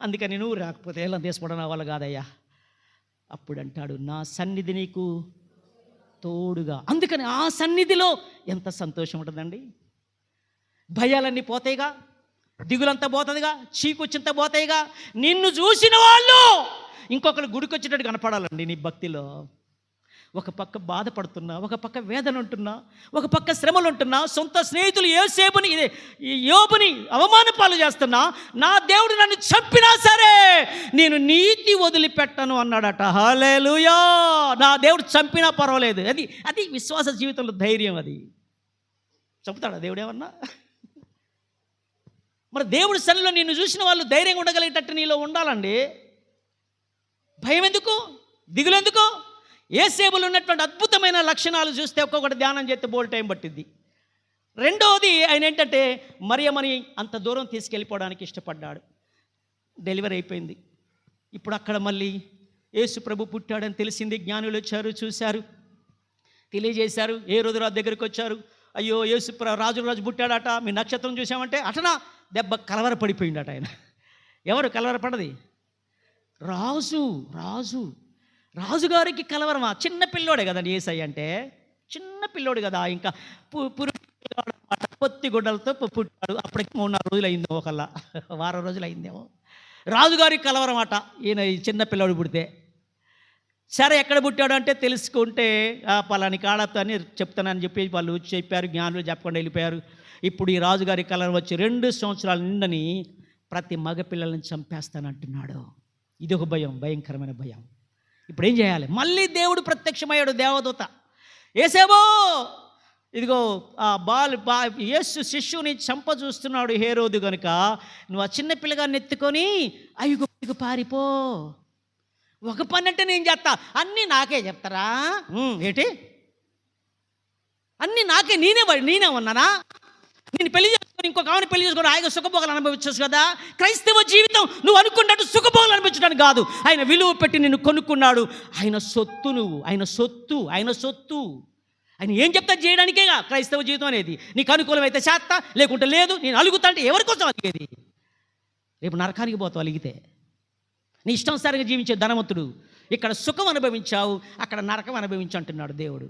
అందుకని నువ్వు రాకపోతే ఎలా తీసుకోవడం నా వల్ల కాదయ్యా. అప్పుడు అంటాడు, నా సన్నిధి నీకు తోడుగా. అందుకని ఆ సన్నిధిలో ఎంత సంతోషం ఉంటుందండి. భయాలన్నీ పోతాయిగా, దిగులంతా పోతుందిగా, చీకొచ్చింత పోతాయిగా. నిన్ను చూసిన వాళ్ళు ఇంకొకరు గుడికి వచ్చినట్టు కనపడాలండి నీ భక్తిలో. ఒక పక్క బాధపడుతున్నా, ఒక పక్క వేదన ఉంటున్నా, ఒక పక్క శ్రమలు ఉంటున్నా, సొంత స్నేహితులు యోసేపుని ఈ యోబుని అవమాన పాలు చేస్తున్నా, నా దేవుడు నన్ను చంపినా సరే నేను నీతి వదిలిపెట్టను అన్నాడట. హల్లెలూయా! నా దేవుడు చంపినా పర్వాలేదు. అది విశ్వాస జీవితంలో ధైర్యం. అది చంపుతాడా దేవుడు ఏమన్నా? మరి దేవుడి సన్నిధిలో నిన్ను చూసిన వాళ్ళు ధైర్యంగా ఉండగలిగేటట్టు నీలో ఉండాలండి. భయం ఎందుకు, దిగులు ఎందుకు? యోసేపులో ఉన్నటువంటి అద్భుతమైన లక్షణాలు చూస్తే ఒక్కొక్కటి ధ్యానం చేస్తే బోల్ టైం పట్టింది. రెండవది ఆయన ఏంటంటే మరియమ్మని అంత దూరం తీసుకెళ్ళిపోవడానికి ఇష్టపడ్డాడు. డెలివరీ అయిపోయింది. ఇప్పుడు అక్కడ మళ్ళీ యేసు ప్రభు పుట్టాడని తెలిసింది. జ్ఞానులు వచ్చారు, చూశారు, తెలియజేశారు. ఏ రోజు రాజు దగ్గరికి వచ్చారు, అయ్యో యేసు రాజు పుట్టాడట, మీ నక్షత్రం చూసామంటే అటనా దెబ్బ కలవర పడిపోయిందట ఆయన. ఎవరు కలవరపడది? రాజుగారికి కలవరమా? చిన్న పిల్లోడే కదండి యేసయ్య అంటే, చిన్న పిల్లోడు కదా. ఇంకా పొత్తి గుడ్డలతో పుట్టాడు. అప్పటికి 3-4 రోజులు అయిందో, ఒకళ్ళ వారం రోజులు అయిందేమో. రాజుగారికి కలవరం అట, ఈయన ఈ చిన్న పిల్లోడు పుడితే. సరే ఎక్కడ పుట్టాడు అంటే తెలుసుకుంటే పలాని కాడతో అని చెప్తానని చెప్పి వాళ్ళు చెప్పారు. జ్ఞానులు చెప్పకుండా వెళ్ళిపోయారు. ఇప్పుడు ఈ రాజుగారి కలవరం వచ్చి 2 సంవత్సరాల నిండని ప్రతి మగపిల్లల్ని చంపేస్తానంటున్నాడు. ఇది ఒక భయం, భయంకరమైన భయం. ఇప్పుడు ఏం చేయాలి? మళ్ళీ దేవుడు ప్రత్యక్షమయ్యాడు, దేవదూత. యేసేబో ఇదిగో యేసు శిష్యుని చంప చూస్తున్నాడు హేరోదు గనుక, నువ్వు ఆ చిన్న పిల్లగాన్ని ఎత్తుకొని ఐగుప్తుకు పారిపో. ఒక పని అంటే నేను చేస్తా, అన్నీ నాకే చెప్తారా? ఏంటి అన్నీ నాకే? నేనే ఉన్నానా? నేను పెళ్లి చేసుకొని ఇంకొక ఆమెను పెళ్లి చేసుకొని ఆయన సుఖభోగాలు అనుభవించవచ్చు కదా. క్రైస్తవ జీవితం నువ్వు అనుకున్నట్టు సుఖభోగాలు అనుభవించడానికి కాదు. ఆయన విలువ పెట్టి నిన్ను కొనుక్కున్నాడు. ఆయన సొత్తు నువ్వు, ఆయన సొత్తు. ఆయన ఏం చెప్తా చేయడానికేగా క్రైస్తవ జీవితం అనేది. నీకు అనుకూలమైతే చేస్తా, లేకుంటే లేదు. నేను అలుగుతా అంటే ఎవరి కోసం అలిగేది? రేపు నరకానికి పోతావు అలిగితే. నీ ఇష్టానుసారంగా జీవించే ధనవంతుడు. ఇక్కడ సుఖం అనుభవించావు, అక్కడ నరకం అనుభవించు అంటున్నాడు దేవుడు.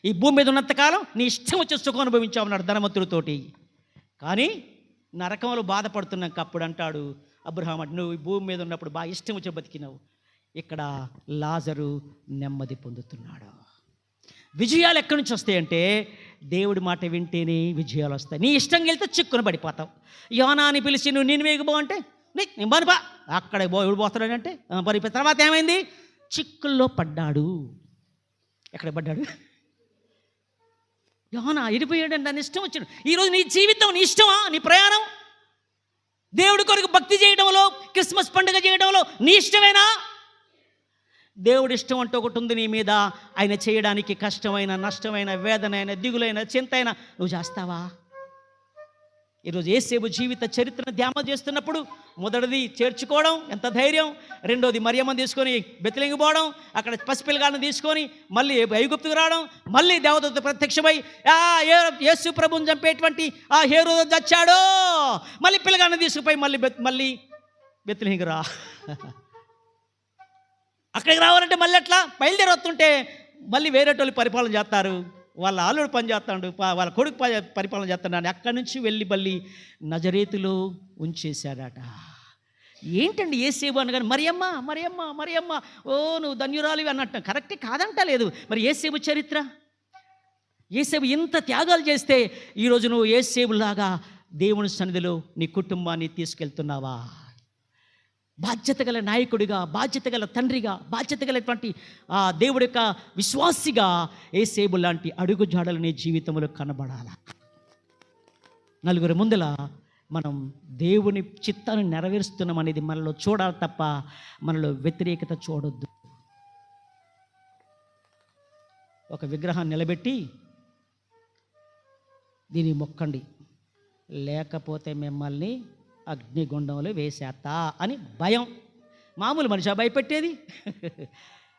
ఈ భూమి మీద ఉన్నంతకాలం నీ ఇష్టం వచ్చే సుఖం అనుభవించావు అన్నాడు ధనవంతుడితోటి. కానీ నరకంలో బాధపడుతున్నాక అప్పుడు అంటాడు అబ్రహాం, నువ్వు ఈ భూమి మీద ఉన్నప్పుడు బాగా ఇష్టం వచ్చి బతికినావు. ఇక్కడ లాజరు నెమ్మది పొందుతున్నాడు. విజయాలు ఎక్కడి నుంచి వస్తాయంటే దేవుడి మాట వింటేనే విజయాలు వస్తాయి. నీ ఇష్టంగా వెళ్తే చిక్కున పడిపోతావు. యోనాని పిలిచి నువ్వు నినివేకి పో అంటే నేను బనిపా, అక్కడ ఎవడు పోతాడంటే పడిపోయిన తర్వాత ఏమైంది? చిక్కుల్లో పడ్డాడు. ఎక్కడ పడ్డాడు? యోనా ఎడిపోయాడంటే దాని ఇష్టం వచ్చాడు. ఈరోజు నీ జీవితం నీ ఇష్టమా? నీ ప్రయాణం దేవుడి కొరకు భక్తి చేయడంలో, క్రిస్మస్ పండుగ చేయడంలో నీ ఇష్టమేనా? దేవుడి ఇష్టం అంటూ ఒకటి ఉంది నీ మీద. ఆయన చేయడానికి కష్టమైన, నష్టమైన, వేదనైన, దిగులైన, చింతైన నువ్వు చేస్తావా? ఈరోజు యేసేపు జీవిత చరిత్రను ధ్యానం చేస్తున్నప్పుడు మొదటిది చేర్చుకోవడం ఎంత ధైర్యం. రెండోది మరియమ్మని తీసుకొని బెత్లెహేముకు పోవడం, అక్కడ పసిపిల్లగాన్ని తీసుకొని మళ్ళీ ఐగుప్తుకు రావడం, మళ్ళీ దేవదూత ప్రత్యక్షమై యేసు ప్రభువుని చంపేటువంటి ఆ హేరోదు చచ్చాడో, మళ్ళీ పిల్లగాన్ని తీసుకుపోయి మళ్ళీ బెత్లెహేముకు రా. అక్కడికి రావాలంటే మళ్ళీ ఎట్లా? బయలుదేరి వస్తుంటే మళ్ళీ వేరేటోళ్ళు పరిపాలన చేస్తారు, వాళ్ళ ఆలుడు పని చేస్తాడు, వాళ్ళ కొడుకు పరిపాలన చేస్తున్నాడు. అక్కడి నుంచి వెళ్ళి మళ్ళీ నజరేతులో ఉంచేశాడట. ఏంటండి యేసేపు అనగానే మరియమ్మ ఓ నువ్వు ధన్యురాలివి అన్నట్టు కరెక్టే కాదంట లేదు. మరి యేసేపు చరిత్ర, యేసేపు ఇంత త్యాగాలు చేస్తే ఈరోజు నువ్వు యేసేపులాగా దేవుని సన్నిధిలో నీ కుటుంబాన్ని తీసుకెళ్తున్నావా? బాధ్యత గల నాయకుడిగా, బాధ్యత గల తండ్రిగా, బాధ్యత గలటువంటి దేవుడి యొక్క విశ్వాసిగా యేసేపు లాంటి అడుగు జాడలు నీ జీవితంలో కనబడాలా. నలుగురి ముందల మనం దేవుని చిత్తాన్ని నెరవేరుస్తున్నాం అనేది మనలో చూడాలి తప్ప మనలో వ్యతిరేకత చూడొద్దు. ఒక విగ్రహాన్ని నిలబెట్టి దీన్ని మొక్కండి, లేకపోతే మిమ్మల్ని అగ్నిగుండంలో వేసేస్తా అని భయం. మామూలు మనిషి భయపెట్టేది.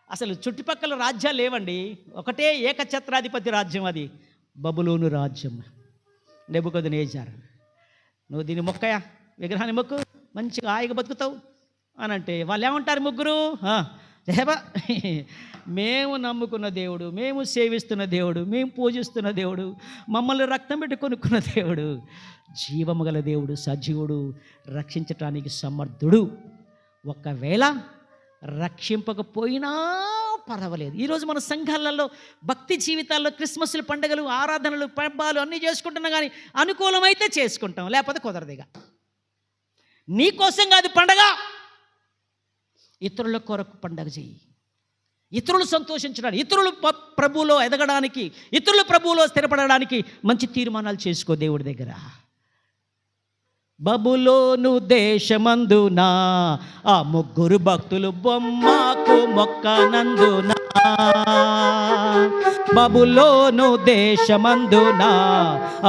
అసలు చుట్టుపక్కల రాజ్యాలు లేవండి, ఒకటే ఏకఛత్రాధిపతి రాజ్యం, అది బబులోను రాజ్యం. నెబుకద్నెజర్, నువ్వు దీన్ని మొక్కయా, విగ్రహాన్ని మొక్కు, మంచిగా హాయిగా బతుకుతావు అని అంటే వాళ్ళు ఏమంటారు? ముగ్గురు దేవా, మేము నమ్ముకున్న దేవుడు, మేము సేవిస్తున్న దేవుడు, మేము పూజిస్తున్న దేవుడు, మమ్మల్ని రక్తం పెట్టి కొనుక్కున్న దేవుడు, జీవము గల దేవుడు, సజీవుడు, రక్షించటానికి సమర్థుడు. ఒకవేళ రక్షింపకపోయినా పర్వాలేదు. ఈరోజు మన సంఘాలలో భక్తి జీవితాల్లో క్రిస్మస్లు, పండుగలు, ఆరాధనలు, పబ్బాలు అన్నీ చేసుకుంటున్నాం, కానీ అనుకూలమైతే చేసుకుంటాం, లేకపోతే కుదరదుగా. నీ కోసం కాదు పండగ, ఇతరుల కొరకు పండగ చెయ్యి. ఇతరులు సంతోషించడానికి, ఇతరులు ప్రభువులో ఎదగడానికి, ఇతరుల ప్రభువులో స్థిరపడడానికి మంచి తీర్మానాలు చేసుకో దేవుడి దగ్గర. బబులోను దేశమందున ఆ ముగ్గురు భక్తులు బొమ్మకు మొక్కనందున, బబులోను దేశమందున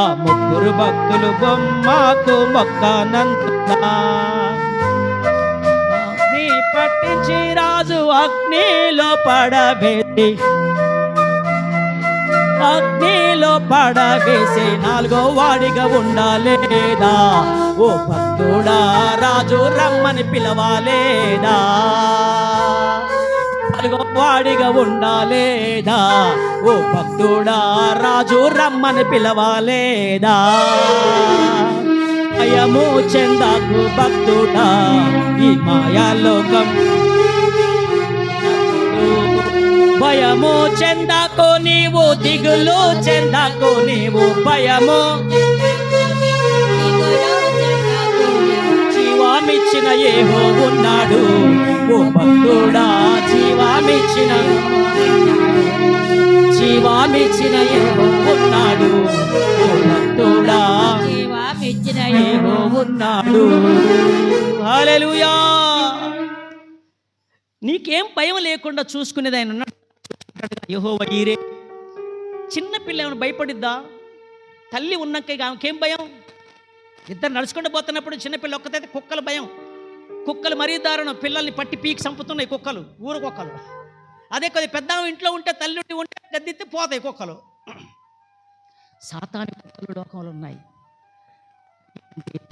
ఆ ముగ్గురు భక్తులు బొమ్మకు మొక్కనందున, నీ పట్టించి రాజు అగ్నిలో పడవేసి, అగ్నిలో పడవేసి నాలుగో వాడిగా ఉండాలేదా? ఓ భక్తుడా, రాజు రమ్మని పిలవాలేదా? నాలుగో వాడిగా ఉండాలేదా? ఓ భక్తుడా, రాజు రమ్మని పిలవాలేదా? భయము చెందకు భక్తుడా, ఈ మాయాలోకం, భయము చెందకు నీవు, దిగులు చెందకు నీవు, భయము జీవామిచ్చిన యెహోవా ఉన్నాడు. ఓ భక్తుడా, జీవామిచ్చిన యెహోవా ఉన్నాడు. ఓ భక్తుడా, జీవామిచ్చిన యెహోవా ఉన్నాడు. హల్లెలూయా. నీకేం భయం లేకుండా చూసుకునేది ఆయన ఉన్నాడు. యెహోవా ఈరే. చిన్న పిల్ల ఏమైనా భయపడిద్దా? తల్లి ఉన్నాక ఆమెకేం భయం? ఇద్దరు నడుచుకుంటూ పోతున్నప్పుడు చిన్నపిల్ల ఒక్కతైతే కుక్కల భయం. కుక్కలు మరీ దారుణం, పిల్లల్ని పట్టి పీకి చంపుతున్నాయి కుక్కలు, ఊరు కుక్కలు. అదే కొద్ది పెద్ద ఇంట్లో ఉంటే, తల్లి ఉంటే గద్దెత్తి పోతాయి కుక్కలు. సాతాను కుక్కలు లోకంలో ఉన్నాయి.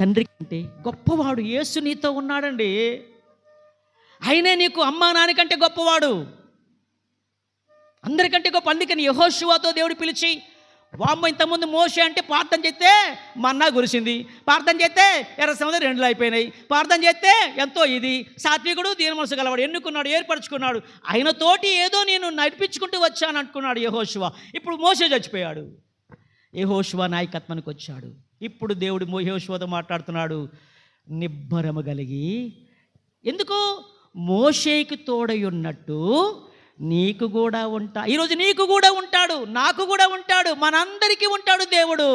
తండ్రి కంటే గొప్పవాడు యేసు నీతో ఉన్నాడండి. ఆయనే నీకు అమ్మా నాన్న కంటే గొప్పవాడు, అందరికంటే గొప్ప. అందుకని యెహోషువతో దేవుడు పిలిచి, వామ్మ ఇంతకుముందు మోషే అంటే ప్రార్థన చేస్తే మన్నా కురిసింది, ప్రార్థన చేస్తే ఎర్ర సముద్రం రెండులు అయిపోయినాయి, ప్రార్థన చేస్తే ఎంతో ఇది సాత్వికుడు, దీన మనసు గలవాడు, ఎన్నుకున్నాడు, ఏర్పరచుకున్నాడు, ఆయనతోటి ఏదో నేను నడిపించుకుంటూ వచ్చాను అనుకున్నాడు యెహోషువ. ఇప్పుడు మోషే చచ్చిపోయాడు, యెహోషువ నాయకత్వానికి వచ్చాడు. ఇప్పుడు దేవుడు యెహోషువతో మాట్లాడుతున్నాడు, నిబ్బరము కలిగి. ఎందుకు? మోషేకి తోడై ఉన్నట్టు నీకు కూడా ఉంటా. ఈరోజు నీకు కూడా ఉంటాడు, నాకు కూడా ఉంటాడు, మనందరికీ ఉంటాడు దేవుడు.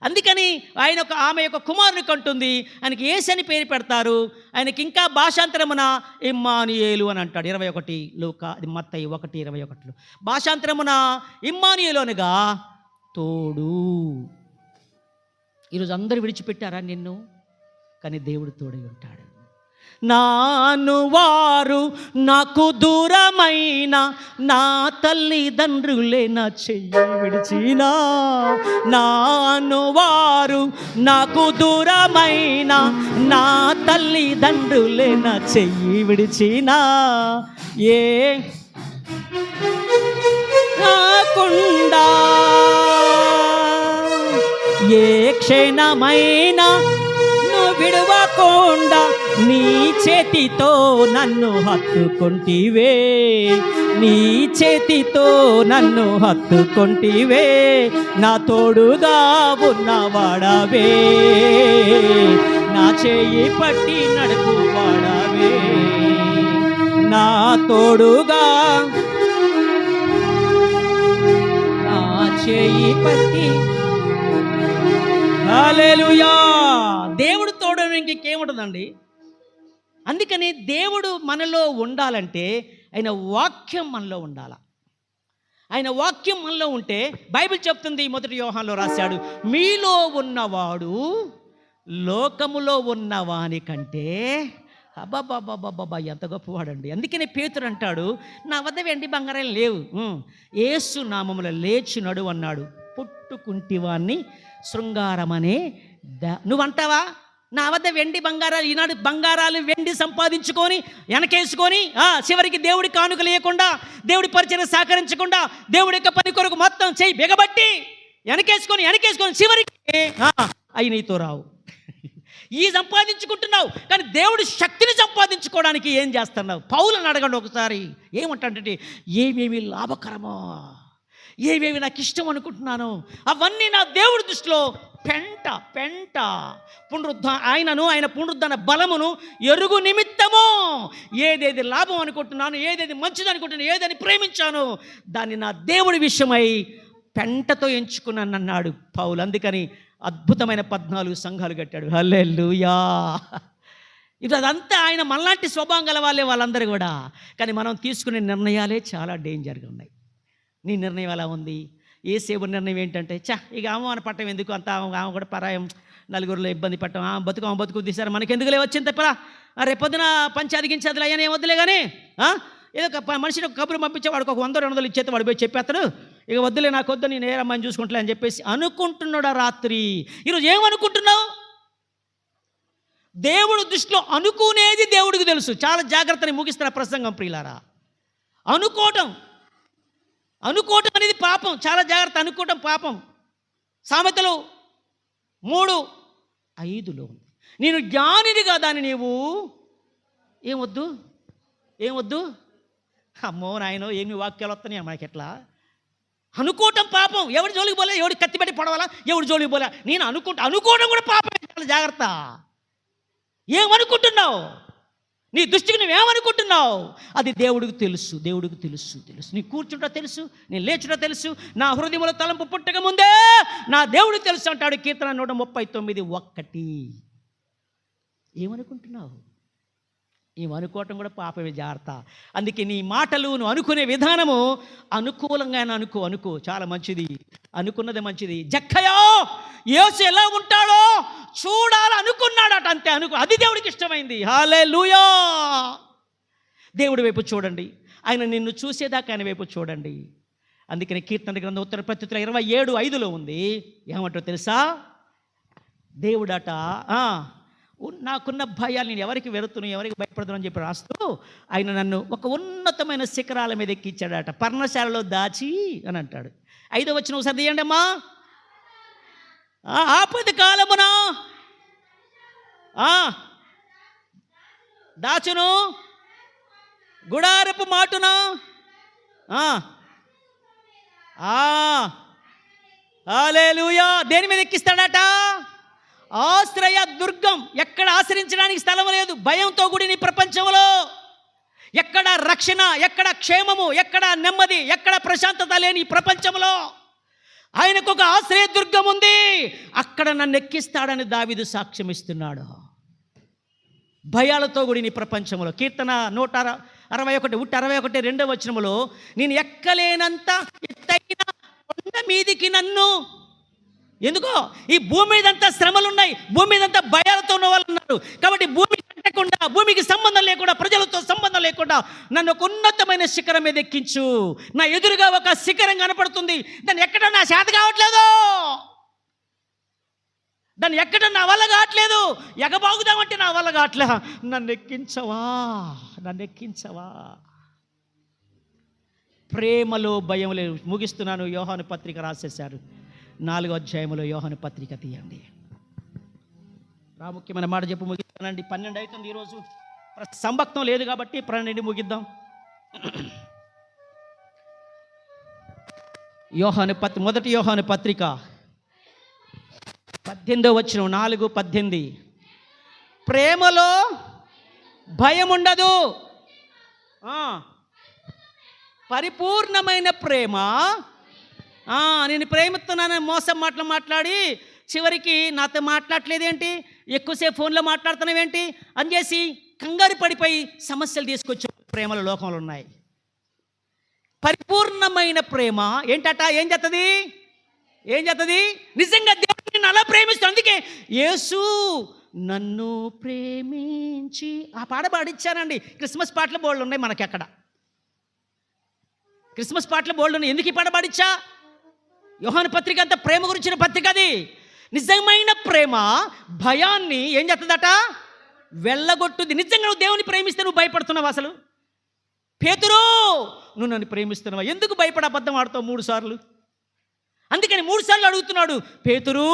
అందుకని ఆమె యొక్క కుమారుని కంటుంది, ఆయనకి యేసు అని పేరు పెడతారు. ఆయనకి ఇంకా భాషాంతరమున ఇమ్మానుయేలు అని అంటాడు. 21 లూకా, అది మత్తయి 1:21. భాషాంతరమున ఇమ్మానుయేలు అనగా తోడు. ఈరోజు అందరూ విడిచిపెట్టారా నిన్ను? కానీ దేవుడు తోడై ఉంటాడు. నాను వారు నాకు దూరమైన, నా తల్లిదండ్రులే నా చెయ్యి విడిచినా, నాను వారు నాకు దూరమైన, నా తల్లిదండ్రులే నా చెయ్యి విడిచినా, ఏ కాకుండా ఏ క్షణమైనా విడువకుండా నీ చేతితో నన్ను హత్తుకొంటివే, నీ చేతితో నన్ను హత్తుకొంటివే, నా తోడుగా ఉన్నవాడవే, నా చేయి పట్టి నడుపువాడవే, నా తోడుగా నా చేయి పట్టి. హల్లెలూయా. దేవుడు తోడు ఇంకేముంటుందండి? అందుకని దేవుడు మనలో ఉండాలంటే ఆయన వాక్యం మనలో ఉండాలి. ఆయన వాక్యం మనలో ఉంటే బైబిల్ చెప్తుంది, 1 యోహానులో రాశాడు, మీలో ఉన్నవాడు లోకములో ఉన్నవాని కంటే అబ్బాబ్బాబ్బాబ్బా ఎంత గొప్పవాడండి. అందుకనే పేతురు అంటాడు, నా వద్ద వెండి బంగారం లేవు, యేసు నామములో లేచి నడు అన్నాడు. పుట్టుకుంటివాన్ని శృంగారమనే నువ్వంటావా? నా వద్ద వెండి బంగారాలు, ఈనాడు బంగారాలు వెండి సంపాదించుకొని వెనకేసుకొని చివరికి దేవుడి కానుక లేకుండా, దేవుడి పరిచయం సహకరించకుండా, దేవుడి యొక్క పని కొరకు మొత్తం చేయి బిగబట్టి వెనకేసుకొని చివరికి అవి నీతో రావు. ఈ సంపాదించుకుంటున్నావు, కానీ దేవుడి శక్తిని సంపాదించుకోవడానికి ఏం చేస్తున్నావు? పౌలను అడగండి ఒకసారి. ఏమంటాడంటే, ఏమేమి లాభకరమో, ఏమేమి నాకు ఇష్టం అనుకుంటున్నాను, అవన్నీ నా దేవుడి దృష్టిలో పెంట పెంట. ఆయన పునరుద్ధాన బలమును ఎరుగు నిమిత్తము ఏదేది లాభం అనుకుంటున్నాను, ఏదేది మంచిది అనుకుంటున్నాను, ఏదని ప్రేమించాను, దాన్ని నా దేవుడి విషయమై పెంటతో ఎంచుకున్నాను అన్నాడు పౌలు. అందుకని అద్భుతమైన 14 సంఘాలు కట్టాడు. హల్లెలూయా. ఇది అదంతా ఆయన మనలాంటి స్వభావం గల వాళ్ళందరూ కూడా. కానీ మనం తీసుకునే నిర్ణయాలే చాలా డేంజర్గా ఉన్నాయి. నీ నిర్ణయం ఎలా ఉంది? ఏసేపు నిర్ణయం ఏంటంటే, ఇక ఆమె పట్టం ఎందుకు, అంత ఆమె కూడా పరాయం, నలుగురిలో ఇబ్బంది పట్టం, బతుకు తీశారు, మనకెందుకులే వచ్చింది తప్పరా, రేపొద్దున పంచి అదిగించేది అయ్యానే వద్దులే కానీ, ఏదో మనిషిని ఒక కబురు పంపించే వాడికి ఒక 100-200 ఇచ్చేస్తే వాడు పోయి చెప్పేస్తాడు, ఇక వద్దులే నాకు వద్దు, నేను ఏ అమ్మాయిని చూసుకుంటలే అని చెప్పేసి అనుకుంటున్నాడు రాత్రి. ఈరోజు ఏమనుకుంటున్నావు? దేవుడు దృష్టిలో అనుకునేది దేవుడికి తెలుసు. చాలా జాగ్రత్తని ముగిస్తున్న ప్రసంగం ప్రియులారా. అనుకోవటం అనేది పాపం. చాలా జాగ్రత్త. అనుకోవటం పాపం. సామెతలు 3:5 ఉంది. నేను జ్ఞానిని కదా అని నీవు ఏమొద్దు. అమ్మో నాయనో, ఏమి వాక్యాలు వస్తున్నాయి మనకి. ఎట్లా అనుకోవటం పాపం. ఎవరి జోలికి పోలే, ఎవడి కత్తి పెట్టి పొడవాలా, ఎవడి జోలికి పోలే. నేను అనుకోవడం కూడా పాపం. చాలా జాగ్రత్త. ఏమనుకుంటున్నావు? నీ దృష్టికి నువ్వేమనుకుంటున్నావు అది దేవుడికి తెలుసు. నీ కూర్చుంటా తెలుసు, నేను లేచుటా తెలుసు, నా హృదయంలో తలంపు పుట్టక ముందే నా దేవుడికి తెలుసు అంటాడు కీర్తన 139:1. ఏమనుకుంటున్నావు? ఏమనుకోవటం కూడా పాపమే. జాగ్రత్త. అందుకే నీ మాటలు, నువ్వు అనుకునే విధానము అనుకూలంగా అనుకో. చాలా మంచిది. అనుకున్నది మంచిది. జక్కయ్యో యేసు ఎలా ఉంటాడో చూడాలనుకున్నాడట, అంతే. అది దేవుడికి ఇష్టమైంది. హల్లెలూయా. దేవుడి వైపు చూడండి. ఆయన నిన్ను చూసేదాకా ఆయన వైపు చూడండి. అందుకని కీర్తన గ్రంథం ఉత్తర ప్రత్యుత్తర 27:5 ఉంది. ఏమంటారో తెలుసా? దేవుడట, నాకున్న భయాలు నేను ఎవరికి వెరుతును, ఎవరికి భయపడుతును అని చెప్పి రాస్తూ ఆయన నన్ను ఒక ఉన్నతమైన శిఖరాల మీద ఎక్కించాడట, పర్ణశాలలో దాచి అని అంటాడు. 5వ వచనం ఒకసారి తీయండి అమ్మా. ఆపద కాలమున దాచును, గుడారపు మాటున హల్లెలూయా. దేని మీద ఎక్కిస్తాడట? ఆశ్రయ దుర్గం. ఎక్కడ ఆశ్రయించడానికి స్థలం లేదు. భయంతో కూడిన ఈ ప్రపంచంలో ఎక్కడ రక్షణ, ఎక్కడ క్షేమము, ఎక్కడ నెమ్మది, ఎక్కడ ప్రశాంతత లేని ఈ ప్రపంచంలో ఆయనకు ఒక ఆశ్రయ దుర్గం ఉంది. అక్కడ నన్ను ఎక్కిస్తాడని దావీదు సాక్ష్యం ఇస్తున్నాడు. భయాలతో కూడిన ఈ ప్రపంచంలో. కీర్తన 161 2వ వచనములో, నేను ఎక్కలేనంత ఎత్తైన కొండ మీదికి నన్ను. ఎందుకో? ఈ భూమి మీదంతా శ్రమలు ఉన్నాయి, భూమి మీదంతా భయాలతో ఉన్న వాళ్ళు ఉన్నారు. కాబట్టి భూమి కట్టకుండా, భూమికి సంబంధం లేకుండా, ప్రజలతో సంబంధం లేకుండా నన్ను ఒక ఉన్నతమైన శిఖరం మీద ఎక్కించు. నా ఎదురుగా ఒక శిఖరం కనపడుతుంది, దాన్ని ఎక్కడం నా చేత కావట్లేదు, దాన్ని ఎక్కడం నా వల్ల కావట్లేదు, ఎగబాగుదామంటే నా వల్ల కావట్లే. నన్ను ఎక్కించవా. ప్రేమలో భయం లేదు. ముగిస్తున్నాను. యోహాను పత్రిక రాసేశారు 4వ అధ్యాయంలో. యోహాను పత్రిక తీయండి. ప్రాముఖ్యమైన మాట చెప్పి ముగిస్తానండి. 12 అవుతుంది ఈరోజు. సంభక్తం లేదు కాబట్టి 12 ముగిద్దాం. మొదటి యోహాను పత్రిక 18వ వచనం 4:18. ప్రేమలో భయం ఉండదు. పరిపూర్ణమైన ప్రేమ. నేను ప్రేమిస్తున్నానని మోసం మాట్లాడి చివరికి నాతో మాట్లాడలేదేంటి, ఎక్కువసేపు ఫోన్లో మాట్లాడుతున్నావేంటి అని చేసి కంగారు పడిపోయి సమస్యలు తీసుకొచ్చే ప్రేమల లోకంలో ఉన్నాయి. పరిపూర్ణమైన ప్రేమ ఏంటట? ఏం చేస్తుంది? నిజంగా దేవుడు నిన్ను అలా ప్రేమిస్తాడు. అందుకే యేసు నన్ను ప్రేమించి ఆ పాట పాడిచ్చానండి. క్రిస్మస్ పాటలు బోల్డ్ ఉన్నాయి మనకి. అక్కడ క్రిస్మస్ పాటలు బోల్డ్ ఉన్నాయి. ఎందుకు ఈ పాట పాడిచ్చా? యోహాను పత్రిక అంతా ప్రేమ గురించిన పత్రిక. అది నిజమైన ప్రేమ భయాన్ని ఏం చేస్తుందట? వెళ్ళగొట్టుద్ది. నిజంగా నువ్వు దేవుని ప్రేమిస్తే నువ్వు భయపడుతున్నావు అసలు? పేతురు, నువ్వు నన్ను ప్రేమిస్తున్నావా? ఎందుకు భయపడి అబద్ధం ఆడుతావు 3 సార్లు? అందుకని 3 సార్లు అడుగుతున్నాడు, పేతురు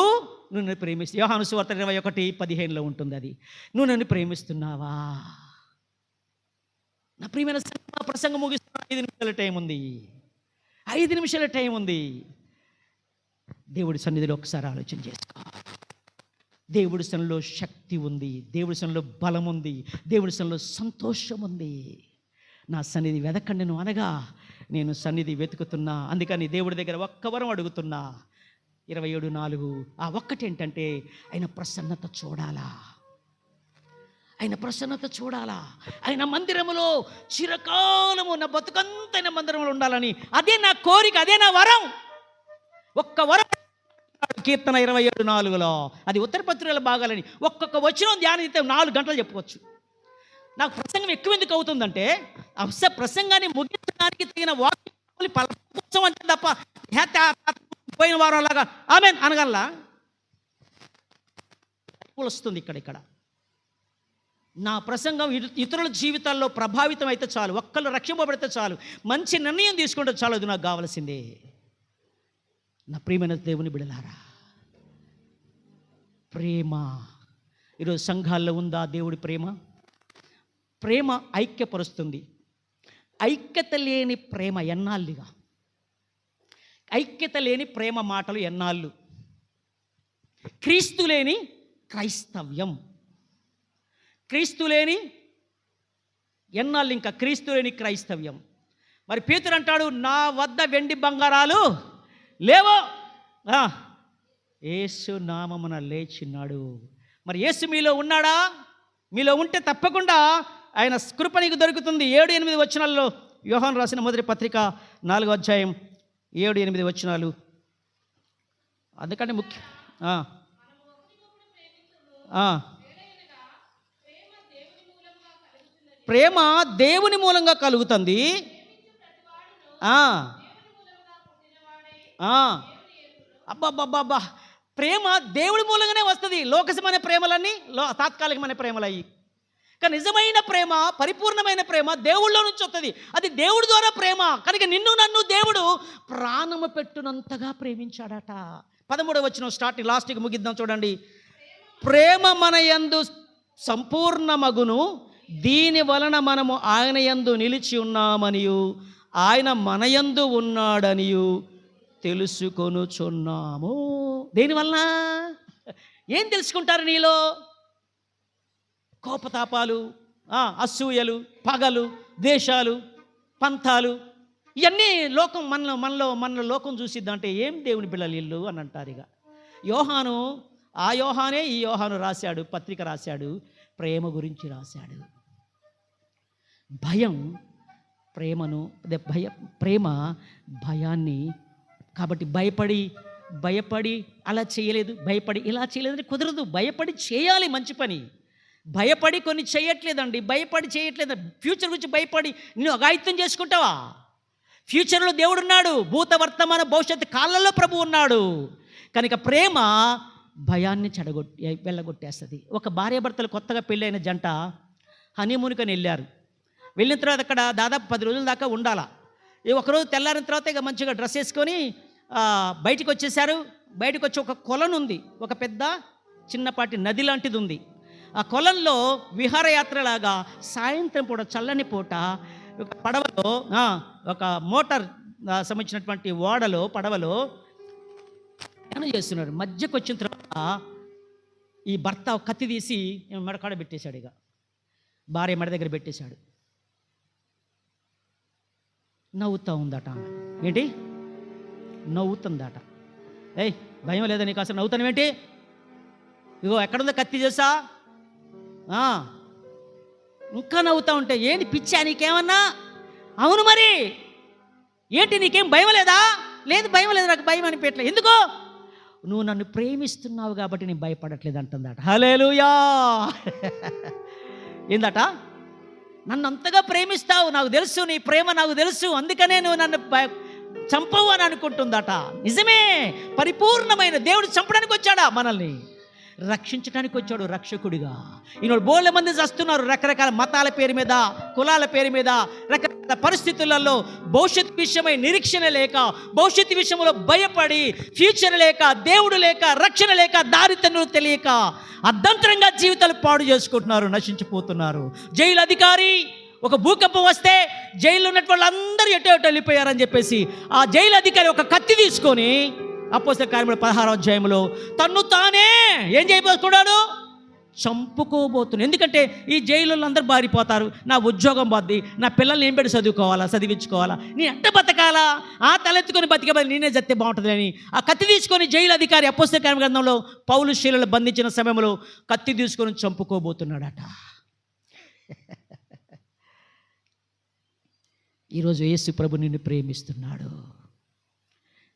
నువ్వు నన్ను ప్రేమిస్తు. యోహాను సువార్త 21:15 ఉంటుంది అది. నువ్వు నన్ను ప్రేమిస్తున్నావా? నా ప్రియమైన ప్రసంగం ముగిస్తున్నా. 5 నిమిషాల టైం ఉంది. 5 నిమిషాల టైం ఉంది. దేవుడి సన్నిధిలో ఒకసారి ఆలోచన చేసుకో. దేవుడి సన్నిధిలో శక్తి ఉంది, దేవుడి సన్నిధిలో బలం ఉంది, దేవుడి సన్నిధిలో సంతోషం ఉంది. నా సన్నిధి వెదకండి నువ్వు అనగా నేను సన్నిధి వెతుకుతున్నా. అందుకని దేవుడి దగ్గర ఒక్క వరం అడుగుతున్నా. 27:4 ఆ ఒక్కటి ఏంటంటే ఆయన ప్రసన్నత చూడాలా, ఆయన ప్రసన్నత చూడాలా. ఆయన మందిరములో చిరకాలము నా బతుకంత ఆయన మందిరంలో ఉండాలని, అదే నా కోరిక, అదే నా వరం. ఒక్క వరం. కీర్తన 27:4 అది ఉత్తరపత్రికల భాగాలని ఒక్కొక్క వచనం ధ్యానిస్తే 4 గంటలు చెప్పుకోవచ్చు. నాకు ప్రసంగం ఎక్కువ ఎందుకు అవుతుందంటే ప్రసంగాన్ని ముగించడానికి తగిన వాక్యం కోసం అంటే తప్ప పోయిన వారం లాగా ఆమెన్ అనగలలా వస్తుంది. ఇక్కడ నా ప్రసంగం ఇతరుల జీవితాల్లో ప్రభావితం అయితే చాలు, ఒక్కళ్ళు రక్షింపబడితే చాలు, మంచి నిర్ణయం తీసుకుంటే చాలు. అది నాకు కావాల్సిందే. నా ప్రియమైన దేవుని బిడ్డలారా, ప్రేమ ఈరోజు సంఘాల్లో ఉందా? దేవుడి ప్రేమ. ప్రేమ ఐక్యపరుస్తుంది. ఐక్యత లేని ప్రేమ ఎన్నాళ్ళుగా, ఐక్యత లేని ప్రేమ మాటలు ఎన్నాళ్ళు. క్రీస్తు లేని క్రైస్తవ్యం, క్రీస్తు లేని ఎన్నాళ్ళు, ఇంకా క్రీస్తు లేని క్రైస్తవ్యం. మరి పేతురు అంటాడు, నా వద్ద వెండి బంగారాలు లేవో, యేసు నామమున లేచినాడు. మరి యేసు మీలో ఉన్నాడా? మీలో ఉంటే తప్పకుండా ఆయన కృప నీకు దొరుకుతుంది. 7-8 వచనాల్లో యోహాను రాసిన మొదటి పత్రిక 4వ అధ్యాయం 7-8 వచనాలు. అందుకంటే ముఖ్య ప్రేమ దేవుని మూలంగా కలుగుతుంది. అబ్బాబ్బాబ్బా, ప్రేమ దేవుడి మూలంగానే వస్తుంది. లోకసమైన ప్రేమలన్నీ తాత్కాలికమైన ప్రేమలు అయ్యి, కానీ నిజమైన ప్రేమ, పరిపూర్ణమైన ప్రేమ దేవుళ్ళో నుంచి వస్తుంది. అది దేవుడి ద్వారా ప్రేమ. కనుక నిన్ను నన్ను దేవుడు ప్రాణము పెట్టునంతగా ప్రేమించాడట. 13వ వచనం స్టార్టింగ్ లాస్ట్కి ముగిద్దాం చూడండి. ప్రేమ మన యందు సంపూర్ణమగును, దీని వలన మనము ఆయన యందు నిలిచి ఉన్నామనియు ఆయన మన యందు ఉన్నాడనియు తెలుసుకొనుచున్నాము. దేనివలన? ఏం తెలుసుకుంటారు నీలో? కోపతాపాలు, అసూయలు, పగలు, ద్వేషాలు, పంతాలు, ఇవన్నీ లోకం మనలో లోకం చూసిద్దంటే ఏం దేవుని పిల్లలు ఇల్లు అని అంటారు. ఇక యోహాను, ఆ యోహానే ఈ యోహాను రాశాడు, పత్రిక రాశాడు, ప్రేమ గురించి రాశాడు. భయం ప్రేమను, ప్రేమ భయాన్ని. కాబట్టి భయపడి అలా చేయలేదు, భయపడి ఇలా చేయలేదంటే కుదరదు. భయపడి చేయాలి మంచి పని. భయపడి కొన్ని చేయట్లేదండి, భయపడి చేయట్లేదు. ఫ్యూచర్ గురించి భయపడి నువ్వు అగాయిత్యం చేసుకుంటావా? ఫ్యూచర్లో దేవుడు ఉన్నాడు, భూత వర్తమాన భవిష్యత్తు కాలంలో ప్రభు ఉన్నాడు. కనుక ప్రేమ భయాన్ని వెళ్ళగొట్టేస్తుంది. ఒక భార్యాభర్తలు కొత్తగా పెళ్ళైన జంట హనీమూన్కని వెళ్ళారు. వెళ్ళిన తర్వాత అక్కడ దాదాపు 10 రోజుల దాకా ఉండాలా. ఒకరోజు తెల్లారిన తర్వాత ఇక మంచిగా డ్రెస్ వేసుకొని బయటికి వచ్చేసారు. బయటకు వచ్చి ఒక కొలను ఉంది, ఒక పెద్ద చిన్నపాటి నది లాంటిది ఉంది. ఆ కొలంలో విహారయాత్రలాగా సాయంత్రం పూట, చల్లని పూట, ఒక పడవలో, ఒక మోటార్ సంబంధించినటువంటి ఓడలో, పడవలో ప్రయాణం చేస్తున్నారు. మధ్యకు వచ్చిన తర్వాత ఈ భర్త కత్తి తీసి మెడకాడ పెట్టేశాడు. ఇక భార్య మెడ దగ్గర పెట్టేశాడు. నవ్వుతూ ఉందట ఆమె. ఏంటి? నవ్వుతుందట. ఏయ్, భయం లేదా నీకు? అసలు నవ్వుతాను ఏంటి? ఇగో ఎక్కడుందో కత్తి చేసా, ఇంకా నవ్వుతూ ఉంటే ఏంటి పిచ్చా నీకేమన్నా? అవును మరి ఏంటి, నీకేం భయం లేదా? లేదు, భయం లేదు, నాకు భయం అనిపించట్లేదు. ఎందుకో? నువ్వు నన్ను ప్రేమిస్తున్నావు కాబట్టి నేను భయపడట్లేదు అంటుందట. హల్లెలూయా. ఏందట? నన్ను అంతగా ప్రేమిస్తావు, నాకు తెలుసు, నీ ప్రేమ నాకు తెలుసు, అందుకనే నువ్వు నన్ను చంపవు అని అనుకుంటుందట. నిజమే, పరిపూర్ణమైన దేవుడు చంపడానికి వచ్చాడా? మనల్ని రక్షించడానికి వచ్చాడు రక్షకుడిగా. ఈనాడు బోళ్ళ మంది చస్తున్నారు రకరకాల మతాల పేరు మీద, కులాల పేరు మీద, రకరకాల పరిస్థితులలో భవిష్యత్తు విషయమై నిరీక్షణ లేక, భవిష్యత్తు విషయంలో భయపడి, ఫ్యూచర్ లేక, దేవుడు లేక, రక్షణ లేక, దారితెన్నులు తెలియక అర్ధంతరంగా జీవితాలు పాడు చేసుకుంటున్నారు, నశించిపోతున్నారు. జైలు అధికారి ఒక భూకంపం వస్తే జైల్లో ఉన్నటువంటి వాళ్ళందరూ ఎటో వెళ్ళిపోయారని చెప్పేసి ఆ జైలు అధికారి ఒక కత్తి తీసుకొని అపోస్తల కార్యములు 16వ అధ్యాయంలో తన్ను తానే ఏం చేయబోతున్నాడు? చంపుకోబోతున్నాడు. ఎందుకంటే ఈ జైలు అందరూ బారిపోతారు, నా ఉద్యోగం పోద్ది, నా పిల్లల్ని ఏం పెట్టి చదివించుకోవాలా, నేను ఎట్ట బతకాలా, ఆ తలెత్తుకొని బతికే బదులు నేనే చస్తే బాగుంటుంది అని ఆ కత్తి తీసుకొని జైలు అధికారి అపోస్తల కార్యముల గ్రంథంలో పౌలు శీలను బంధించిన సమయంలో కత్తి తీసుకొని చంపుకోబోతున్నాడట. ఈరోజు యేసు ప్రభు నిన్ను ప్రేమిస్తున్నాడు.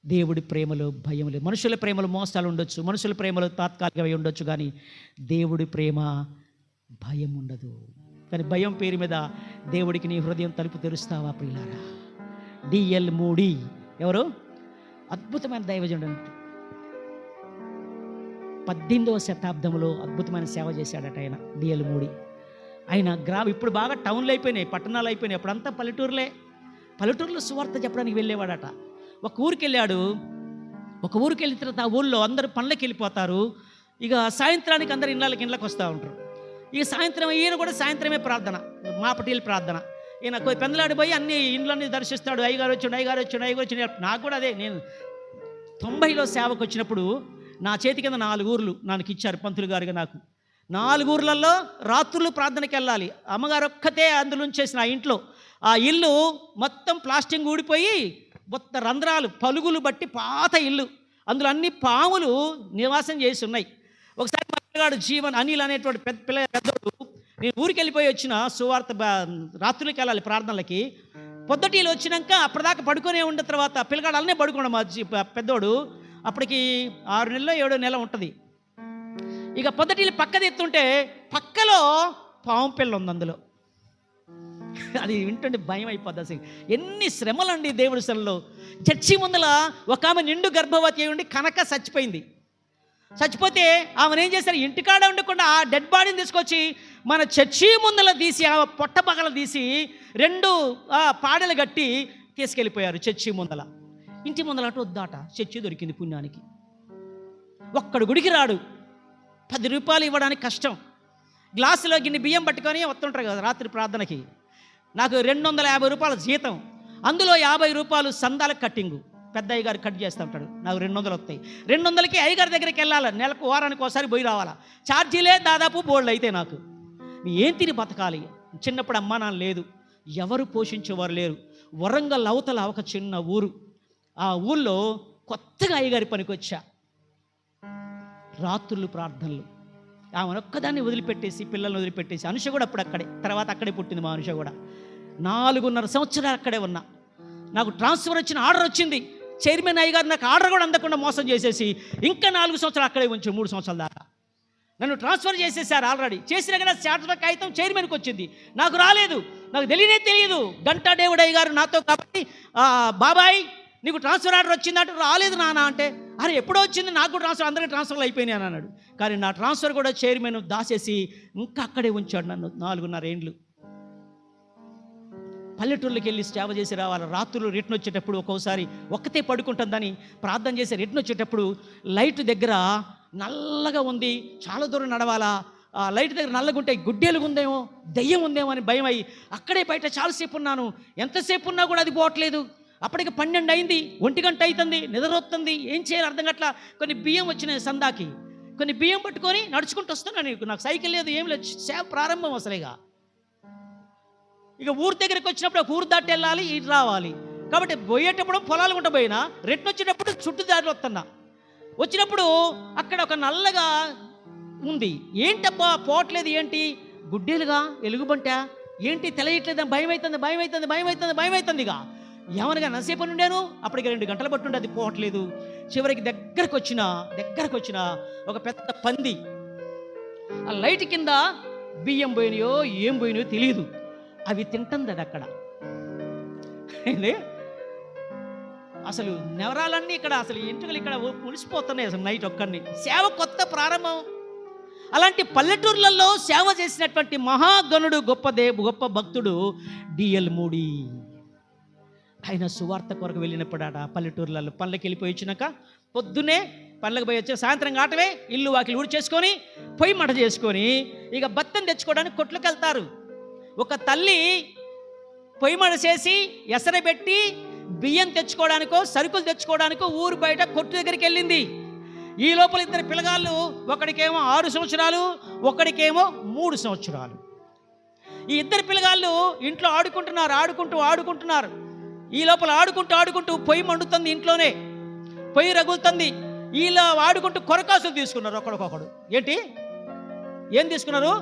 దేవుడి ప్రేమలో భయం లేదు. మనుషుల ప్రేమలో మోసాలు ఉండొచ్చు, మనుషుల ప్రేమలో తాత్కాలికమై ఉండొచ్చు, కానీ దేవుడి ప్రేమ భయం ఉండదు. కానీ భయం పేరు మీద దేవుడికి నీ హృదయం తలుపు తెరుస్తావా ప్రియులారా? డిఎల్ మూడీ ఎవరు? అద్భుతమైన దైవజనుడు. 18వ శతాబ్దంలో అద్భుతమైన సేవ చేశాడట ఆయన, డిఎల్ మూడీ. ఆయన ఇప్పుడు బాగా టౌన్లు అయిపోయినాయి, పట్టణాలు అయిపోయినాయి, అప్పుడంతా పల్లెటూరులో సువార్త చెప్పడానికి వెళ్ళేవాడట. ఒక ఊరికి వెళ్ళాడు. ఒక ఊరికి వెళ్ళిన తర్వాత ఆ ఊళ్ళో అందరూ పనులకు వెళ్ళిపోతారు. ఇక సాయంత్రానికి అందరు ఇళ్ళకి వస్తూ ఉంటారు. ఇక సాయంత్రం ఈయన కూడా సాయంత్రమే ప్రార్థన, మాపటీల ప్రార్థన. ఈయన పెందలాడిపోయి అన్ని ఇండ్లన్నీ దర్శిస్తాడు. అయ్యగారు వచ్చాడు. నాకు కూడా అదే, నేను 90లో సేవకు వచ్చినప్పుడు నా చేతి కింద 4 ఊర్లు నాకు ఇచ్చారు పంతులు గారుగా. నాకు 4 ఊర్లలో రాత్రులు ప్రార్థనకి వెళ్ళాలి. అమ్మగారు ఒక్కతే అందులోంచి చేసిన ఆ ఇంట్లో. ఆ ఇల్లు మొత్తం ప్లాస్టింగ్ ఊడిపోయి మొత్తం రంధ్రాలు, పలుగులు బట్టి పాత ఇల్లు, అందులో అన్ని పాములు నివాసం చేసి ఉన్నాయి. ఒకసారి మా పిల్లగాడు జీవన్ అనిల్ అనేటువంటి పెద్దోడు, నేను ఊరికి వెళ్ళిపోయి వచ్చిన సువార్త రాత్రులకి వెళ్ళాలి ప్రార్థనలకి. పొద్దుటీలు వచ్చినాక అప్పటిదాకా పడుకునే ఉన్న తర్వాత పిల్లగాడు అలానే పడుకోండి మా పెద్దోడు. అప్పటికి 6 నెలలో 7 నెల ఉంటుంది. ఇక పొద్దుటీలు పక్కది ఎత్తుంటే పక్కలో పాము పిల్ల ఉంది. అందులో అది వింటుంటే భయం అయిపోద్ది. అసలు ఎన్ని శ్రమలండి దేవుడి శ్రమలో. చర్చి ముందల ఒక ఆమె నిండు గర్భవతి అయి ఉండి కనక చచ్చిపోతే ఆమెను ఏం చేశారు? ఇంటికాడ ఉండకుండా ఆ డెడ్ బాడీని తీసుకొచ్చి మన చర్చి ముందల తీసి, ఆ పొట్ట పగల తీసి 2 పాడలు కట్టి తీసుకెళ్ళిపోయారు చర్చి ముందల. ఇంటి ముందల అటు వద్దాట, చర్చి దొరికింది పుణ్యానికి. ఒక్కడు గుడికి రాడు, 10 రూపాయలు ఇవ్వడానికి కష్టం. గ్లాసులో గిన్నె బియ్యం పట్టుకొని వస్తుంటారు కదా రాత్రి ప్రార్థనకి. నాకు 250 రూపాయల జీతం, అందులో 50 రూపాయలు సందాలకు కట్టింగు. పెద్ద అయ్యగారు కట్ చేస్తూ ఉంటాడు. నాకు 200 వస్తాయి. 200కి అయ్యగారి దగ్గరికి వెళ్ళాలి, నెలకు వారానికి ఒకసారి పోయి రావాలా. ఛార్జీలే దాదాపు బోల్డ్ అయితే నాకు ఏం తిని బతకాలి. చిన్నప్పుడు అమ్మా నాన్న లేదు, ఎవరు పోషించేవారు లేరు. వరంగల్ అవతల ఒక చిన్న ఊరు. ఆ ఊళ్ళో కొత్తగా అయ్యగారి పనికి వచ్చా. రాత్రులు ప్రార్థనలు. ఆమె ఒక్కదాన్ని వదిలిపెట్టేసి, పిల్లల్ని వదిలిపెట్టేసి, అనుష కూడా అప్పుడు తర్వాత అక్కడే పుట్టింది మా అనుష కూడా. 4.5 సంవత్సరాలు అక్కడే ఉన్నా. నాకు ట్రాన్స్ఫర్ వచ్చిన ఆర్డర్ వచ్చింది. చైర్మన్ అయ్యగారు నాకు ఆర్డర్ కూడా అందకుండా మోసం చేసేసి ఇంకా 4 సంవత్సరాలు అక్కడే ఉంచి 3 సంవత్సరాల దాకా నన్ను ట్రాన్స్ఫర్ చేసేసారు. ఆల్రెడీ చేసినా కదా శాశ్వత కాగితం చైర్మన్కి వచ్చింది, నాకు రాలేదు. నాకు తెలియదు. గంటా దేవుడు అయ్యగారు నాతో కాబట్టి, బాబాయ్ నీకు ట్రాన్స్ఫర్ ఆర్డర్ వచ్చిందంటే, రాలేదు నాన్న అంటే, అరే ఎప్పుడో వచ్చింది, నాకు కూడా ట్రాన్స్ఫర్, అందరికీ ట్రాన్స్ఫర్లు అయిపోయినాయి అని అన్నాడు. కానీ నా ట్రాన్స్ఫర్ కూడా చైర్మన్ దాసేసి ఇంకా అక్కడే ఉంచాడు నన్ను 4.5 ఏండ్లు. పల్లెటూళ్ళకి వెళ్ళి సేవ చేసి రావాలి. రాత్రులు రిటర్న్ వచ్చేటప్పుడు ఒక్కోసారి ఒక్కతే పడుకుంటుందని ప్రార్థన చేసి రిటర్న్ వచ్చేటప్పుడు లైట్ దగ్గర నల్లగా ఉంది, చాలా దూరం నడవాలా. ఆ లైట్ దగ్గర నల్లగా ఉంటే గుడ్డేలుగా ఉందేమో, దయ్యం ఉందేమో అని భయం అయ్యి అక్కడే బయట చాలాసేపు ఉన్నాను. ఎంతసేపు ఉన్నా కూడా అది పోవట్లేదు. అప్పటికి 12 అయింది, 1 గంట అవుతుంది, నిద్రొస్తుంది. ఏం చేయాలి అర్థం గట్లా. కొన్ని బియ్యం వచ్చినాయి సందాకి, కొన్ని బియ్యం పట్టుకొని నడుచుకుంటూ వస్తున్నాను. నాకు సైకిల్ లేదు, ఏం లేదు. సేవ ప్రారంభం అసలేగా. ఇక ఊరు దగ్గరికి వచ్చినప్పుడు ఒక ఊరు దాటి వెళ్ళాలి, ఇటు రావాలి. కాబట్టి పోయేటప్పుడు పొలాలు గుంట పోయినా, రిటర్న్ వచ్చేటప్పుడు చుట్టూ దారి వస్తున్నా. వచ్చినప్పుడు అక్కడ ఒక నల్లగా ఉంది. ఏంటబ్బా పోవట్లేదు, ఏంటి గుడ్డేలుగా ఎలుగుబంట, ఏంటి తెలియట్లేదని భయం అవుతుంది. ఇక ఏమనగా నసేపు ఉండేను. అప్పటికి 2 గంటలు పట్టుండే, అది పోవట్లేదు. చివరికి దగ్గరకు వచ్చిన ఒక పెద్ద పంది. ఆ లైట్ కింద బియ్యం పోయినాయో ఏం పోయినాయో తెలియదు, అవి తింటుంది. అది అక్కడ అసలు నెవరాలన్నీ ఇక్కడ, అసలు ఎంట్రుకలు ఇక్కడ ఉలిసిపోతున్నాయి అసలు నైట్ ఒక్కడిని. సేవ కొత్త ప్రారంభం. అలాంటి పల్లెటూర్లలో సేవ చేసినటువంటి మహాగణుడు, గొప్ప భక్తుడు డిఎల్ మూడీ. ఆయన సువార్త కొరకు వెళ్ళినప్పుడాట పల్లెటూర్లలో పనులకి వెళ్ళిపోయి వచ్చినాక పొద్దున్నే పనులకు పోయి వచ్చి సాయంత్రం కాటమే ఇల్లు వాకిలు ఊడి చేసుకొని పొయ్యి మంట చేసుకొని ఇక బత్తని తెచ్చుకోవడానికి కొట్లకు వెళ్తారు. ఒక తల్లి పొయ్యి మంట చేసి ఎసరబెట్టి బియ్యం తెచ్చుకోవడానికో సరుకులు తెచ్చుకోవడానికో ఊరు బయట కొట్టు దగ్గరికి వెళ్ళింది. ఈ లోపల ఇద్దరు పిల్లగాళ్ళు, ఒకడికేమో 6 సంవత్సరాలు, ఒకడికేమో 3 సంవత్సరాలు. ఈ ఇద్దరు పిల్లగాళ్ళు ఇంట్లో ఆడుకుంటున్నారు. ఈ లోపల ఆడుకుంటూ పొయ్యి మండుతుంది, ఇంట్లోనే పొయ్యి రగులుతుంది. ఇలా ఆడుకుంటూ కొరకాసులు తీసుకున్నారు ఒకడికొకడు. ఏం తీసుకున్నారు?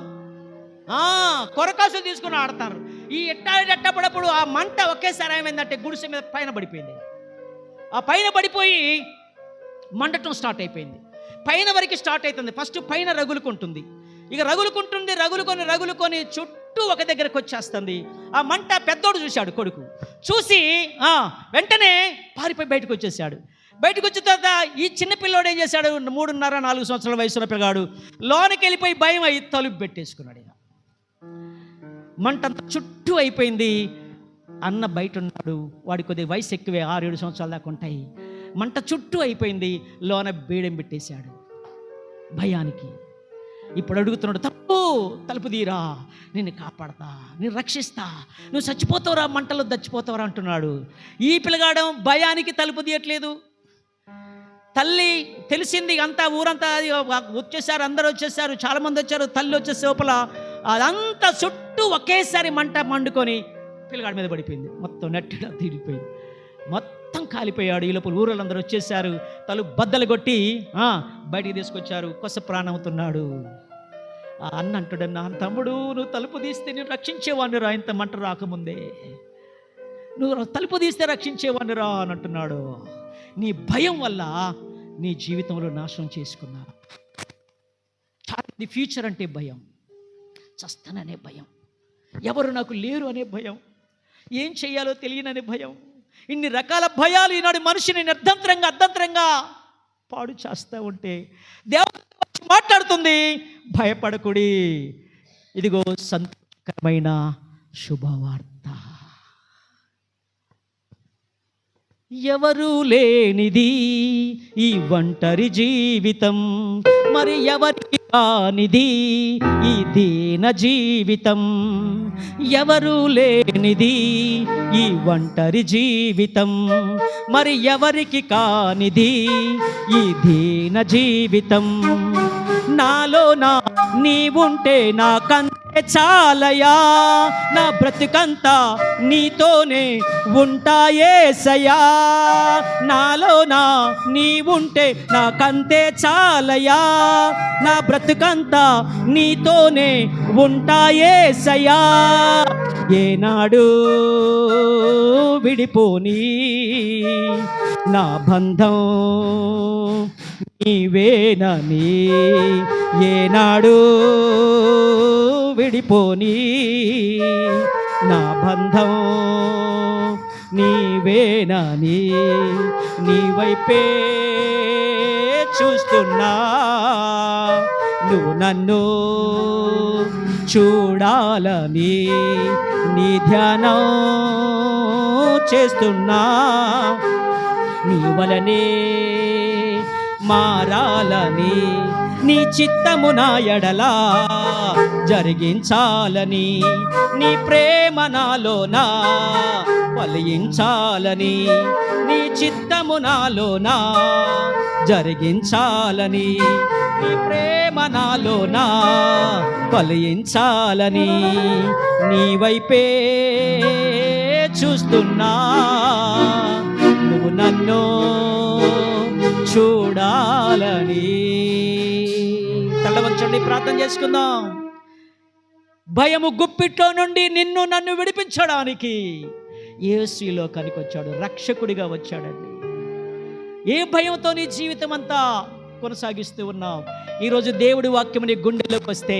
కొరకాసులు తీసుకుని ఆడతారు. ఈ ఎట్టపడప్పుడు ఆ మంట ఒకేసారి ఏమైందంటే గుడిసె మీద పైన పడిపోయింది. ఆ పైన పడిపోయి మండటం స్టార్ట్ అయిపోయింది. పైన వరకు స్టార్ట్ అవుతుంది. ఫస్ట్ పైన రగులుకుంటుంది. ఇక రగులుకొని చుట్టూ ఒక దగ్గరకు వచ్చేస్తుంది. ఆ మంట పెద్దోడు చూశాడు. కొడుకు చూసి వెంటనే పారిపోయి బయటకు వచ్చేసాడు. బయటకు వచ్చిన తర్వాత ఈ చిన్న పిల్లోడు ఏం చేశాడు? 3.5-4 సంవత్సరాల వయసున్న పిల్లగాడు లోనికి వెళ్ళిపోయి భయం అయ్యి తలుపు పెట్టేసుకున్నాడు. ఇక మంట అంతా చుట్టూ అయిపోయింది. అన్న బయట ఉన్నాడు. వాడి కొద్దిగా వయసు ఎక్కువే, 6-7 సంవత్సరాల దాకా ఉంటాయి. మంట చుట్టూ అయిపోయింది. లోన బీడెం పెట్టేశాడు భయానికి. ఇప్పుడు అడుగుతున్నాడు, తలుపు తీరా, నిన్ను కాపాడతా, నేను రక్షిస్తా, నువ్వు చచ్చిపోతావురా, మంటలో చచ్చిపోతావురా అంటున్నాడు. ఈ పిల్లగాడం భయానికి తలుపు తీయట్లేదు. తల్లి తెలిసింది, అంతా ఊరంతా వచ్చేసారు, అందరూ వచ్చేసారు, చాలామంది వచ్చారు. తల్లి వచ్చేసే లోపల అదంతా చుట్టూ ఒకేసారి మంట మండుకొని పిల్లగాడి మీద పడిపోయింది. మొత్తం నెట్టిగా తీరిపోయింది, మొత్తం కాలిపోయాడు. ఈ లోపల ఊళ్ళందరూ వచ్చేసారు. తలుపు బద్దలు కొట్టి బయటికి తీసుకొచ్చారు. కొస ప్రాణమవుతున్నాడు. అన్న అంటాడన్నా, తమ్ముడు నువ్వు తలుపు తీస్తే నేను రక్షించేవాడిని రా, ఇంత మంట రాకముందే నువ్వు తలుపు తీస్తే రక్షించేవాడిని రా అని అంటున్నాడు. నీ భయం వల్ల నీ జీవితంలో నాశనం చేసుకున్నా. చాలా ఫ్యూచర్ అంటే భయం, చస్తాననే భయం, ఎవరు నాకు లేరు అనే భయం, ఏం చెయ్యాలో తెలియననే భయం. ఇన్ని రకాల భయాలు ఈనాడు మనిషిని అర్ధంతరంగా పాడు చేస్తూ ఉంటే దేవుడు మాట్లాడుతుంది, భయపడకుడి, ఇదిగో సంతోషకరమైన శుభవార్త. ఎవరు లేనిది ఈ ఒంటరి జీవితం, మరి ఎవరికి కానిది ఈ దీన జీవితం. ఎవరు లేనిది ఈ ఒంటరి జీవితం, మరి ఎవరికి కానిది ఈ దీన జీవితం. నాలో నీవుంటే నాకంతే చాలయా, నా బ్రతుకంతా నీతోనే ఉంటాయేసయ్యా. నాలో నీవుంటే నాకంతే చాలయా, నా బ్రతుకంతా నీతోనే ఉంటాయేసయ్యా. ఏనాడు విడిపోని నా బంధం నీవేనని, ఏనాడు విడిపోని నా బంధం నీవేనని, నీ వైపే చూస్తున్నా, నువ్వు నన్ను చూడాలని నీ ధ్యానం చేస్తున్నా. నీ వలనే మారాలని, నీ చిత్తము నా ఎడలా జరిగించాలని, నీ ప్రేమ నాలోనా ఫలించాలని, నీ చిత్తము నాలోనా జరిగించాలని, నీ ప్రేమ నాలోనా ఫలించాలని, నీ వైపే చూస్తున్నా, నువ్వు నన్ను చూడాలని. తలవంచండి, ప్రార్థన చేసుకుందాం. భయము గుప్పిట్లో నుండి నిన్ను నన్ను విడిపించడానికి యేసు ఈ లోకానికి వచ్చాడు, రక్షకుడిగా వచ్చాడండి. ఏ భయంతో నీ జీవితం అంతా కొనసాగిస్తూ ఉన్నావు? ఈరోజు దేవుడి వాక్యం నీ గుండెల్లోకి వస్తే,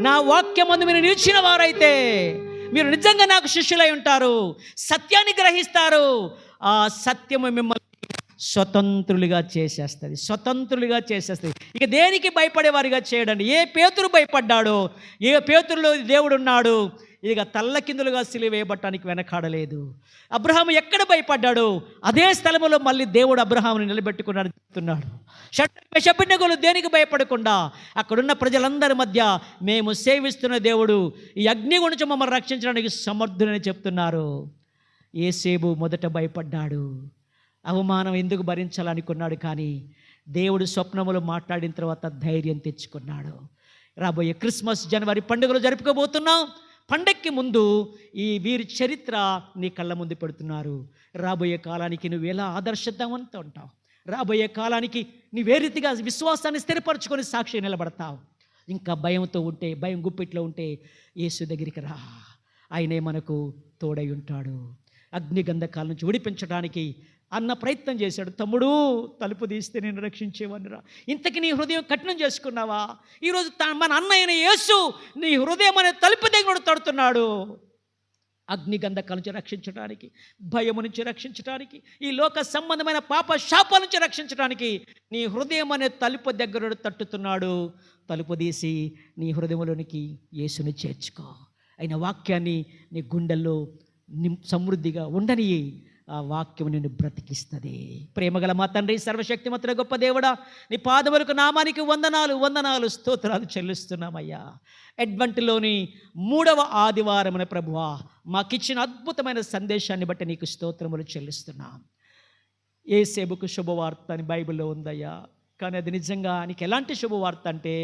నా వాక్యం అందు మీరు నిలిచిన వారైతే మీరు నిజంగా నాకు శిష్యులై ఉంటారు, సత్యాన్ని గ్రహిస్తారు. ఆ సత్యము మిమ్మల్ని స్వతంత్రులుగా చేసేస్తుంది. ఇక దేనికి భయపడేవారిగా చేయడండి. ఏ పేతురు భయపడ్డాడో, ఏ పేతురులో దేవుడు ఉన్నాడు, ఇక తల్లకిందులుగా సిలువ వేయబట్టానికి వెనకాడలేదు. అబ్రహాము ఎక్కడ భయపడ్డాడో అదే స్థలంలో మళ్ళీ దేవుడు అబ్రహాముని నిలబెట్టుకున్నాడు చెప్తున్నాడు. షడ్డగోలు దేనికి భయపడకుండా అక్కడున్న ప్రజలందరి మధ్య మేము సేవిస్తున్న దేవుడు ఈ అగ్ని గురించి మమ్మల్ని రక్షించడానికి సమర్థులని చెప్తున్నారు. యేసేపు మొదట భయపడ్డాడు, అవమానం ఎందుకు భరించాలనుకున్నాడు. కానీ దేవుడు స్వప్నములో మాట్లాడిన తర్వాత ధైర్యం తెచ్చుకున్నాడు. రాబోయే క్రిస్మస్, జనవరి పండుగలు జరుపుకోబోతున్నాం. పండక్కి ముందు ఈ వీరి చరిత్ర నీ కళ్ళ ముందు పెడుతున్నారు. రాబోయే కాలానికి నువ్వు ఎలా ఆదర్శవంతంగా ఉంటావు, రాబోయే కాలానికి నీవే రీతిగా విశ్వాసాన్ని స్థిరపరచుకొని సాక్షి నిలబడతావు. ఇంకా భయంతో ఉంటే, భయం గుప్పిట్లో ఉంటే యేసు దగ్గరికి రా, ఆయనే మనకు తోడై ఉంటాడు. అగ్నిగంధకాల నుంచి విడిపించడానికి అన్న ప్రయత్నం చేశాడు. తమ్ముడు, తలుపు తీస్తే నేను రక్షించేవాడిరా. ఇంతకీ నీ హృదయం కఠినం చేసుకున్నావా? ఈరోజు మన అన్న అయిన యేసు నీ హృదయం అనే తలుపు దగ్గర తడుతున్నాడు. అగ్నిగంధకాల నుంచి రక్షించడానికి, భయము నుంచి రక్షించడానికి, ఈ లోక సంబంధమైన పాప శాపాల నుంచి రక్షించడానికి నీ హృదయం అనే తలుపు దగ్గర తట్టుతున్నాడు. తలుపు తీసి నీ హృదయంలోనికి యేసుని చేర్చుకో. ఆయన వాక్యాన్ని నీ గుండెల్లో సమృద్ధిగా ఉండని, ఆ వాక్యం నిన్ను బ్రతికిస్తుంది. ప్రేమగల మా తండ్రి, సర్వశక్తిమంతుడ గొప్ప దేవుడా, నీ పాదములకు నామానికి వందనాలు స్తోత్రాలు చెల్లిస్తున్నామయ్యా. అడ్వెంట్లోని 3వ ఆదివారమున ప్రభువా, మాకిచ్చిన అద్భుతమైన సందేశాన్ని బట్టి నీకు స్తోత్రములు చెల్లిస్తున్నాం. యేసేపుకు శుభవార్త అని బైబిల్లో ఉందయ్యా, కానీ అది నిజంగా నీకు ఎలాంటి శుభవార్త అంటే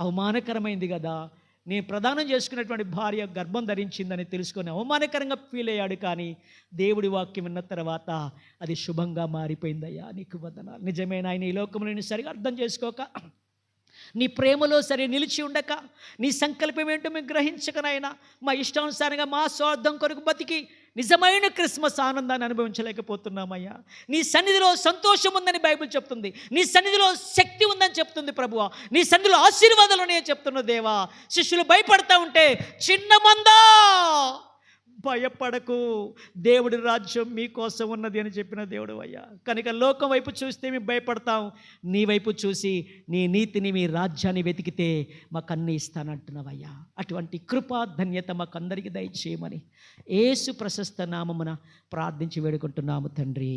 అవమానకరమైంది కదా. నేను ప్రదానం చేసుకున్నటువంటి భార్య గర్భం ధరించిందని తెలుసుకొని అవమానకరంగా ఫీల్ అయ్యాడు. కానీ దేవుడి వాక్యం విన్న తర్వాత అది శుభంగా మారిపోయిందయ్యా, నీకు వందనాలు. నిజమైన ఆయన ఈ లోకంలో నేను సరిగా అర్థం చేసుకోక, నీ ప్రేమలో సరే నిలిచి ఉండక, నీ సంకల్పం ఏంటో మేము గ్రహించకనైనా మా ఇష్టానుసారంగా మా స్వార్థం కొరకు బతికి నిజమైన క్రిస్మస్ ఆనందాన్ని అనుభవించలేకపోతున్నామయ్యా. నీ సన్నిధిలో సంతోషం ఉందని బైబిల్ చెప్తుంది, నీ సన్నిధిలో శక్తి ఉందని చెప్తుంది ప్రభువా, నీ సన్నిధిలో ఆశీర్వాదాలు ఉన్నాయని చెప్తున్న దేవా. శిష్యులు భయపడతా ఉంటే, చిన్న మందా భయపడకు, దేవుడి రాజ్యం మీకోసం ఉన్నది అని చెప్పిన దేవుడు అయ్యా. కనుక లోకం వైపు చూస్తే మేము భయపడతాం, నీ వైపు చూసి నీ నీతిని, మీ రాజ్యాన్ని వెతికితే మాకు అన్నీ ఇస్తానంటున్నావయ్యా. అటువంటి కృపా ధన్యత మాకు అందరికీ దయచేయమని యేసు ప్రశస్త నామమున ప్రార్థించి వేడుకుంటున్నాము తండ్రి.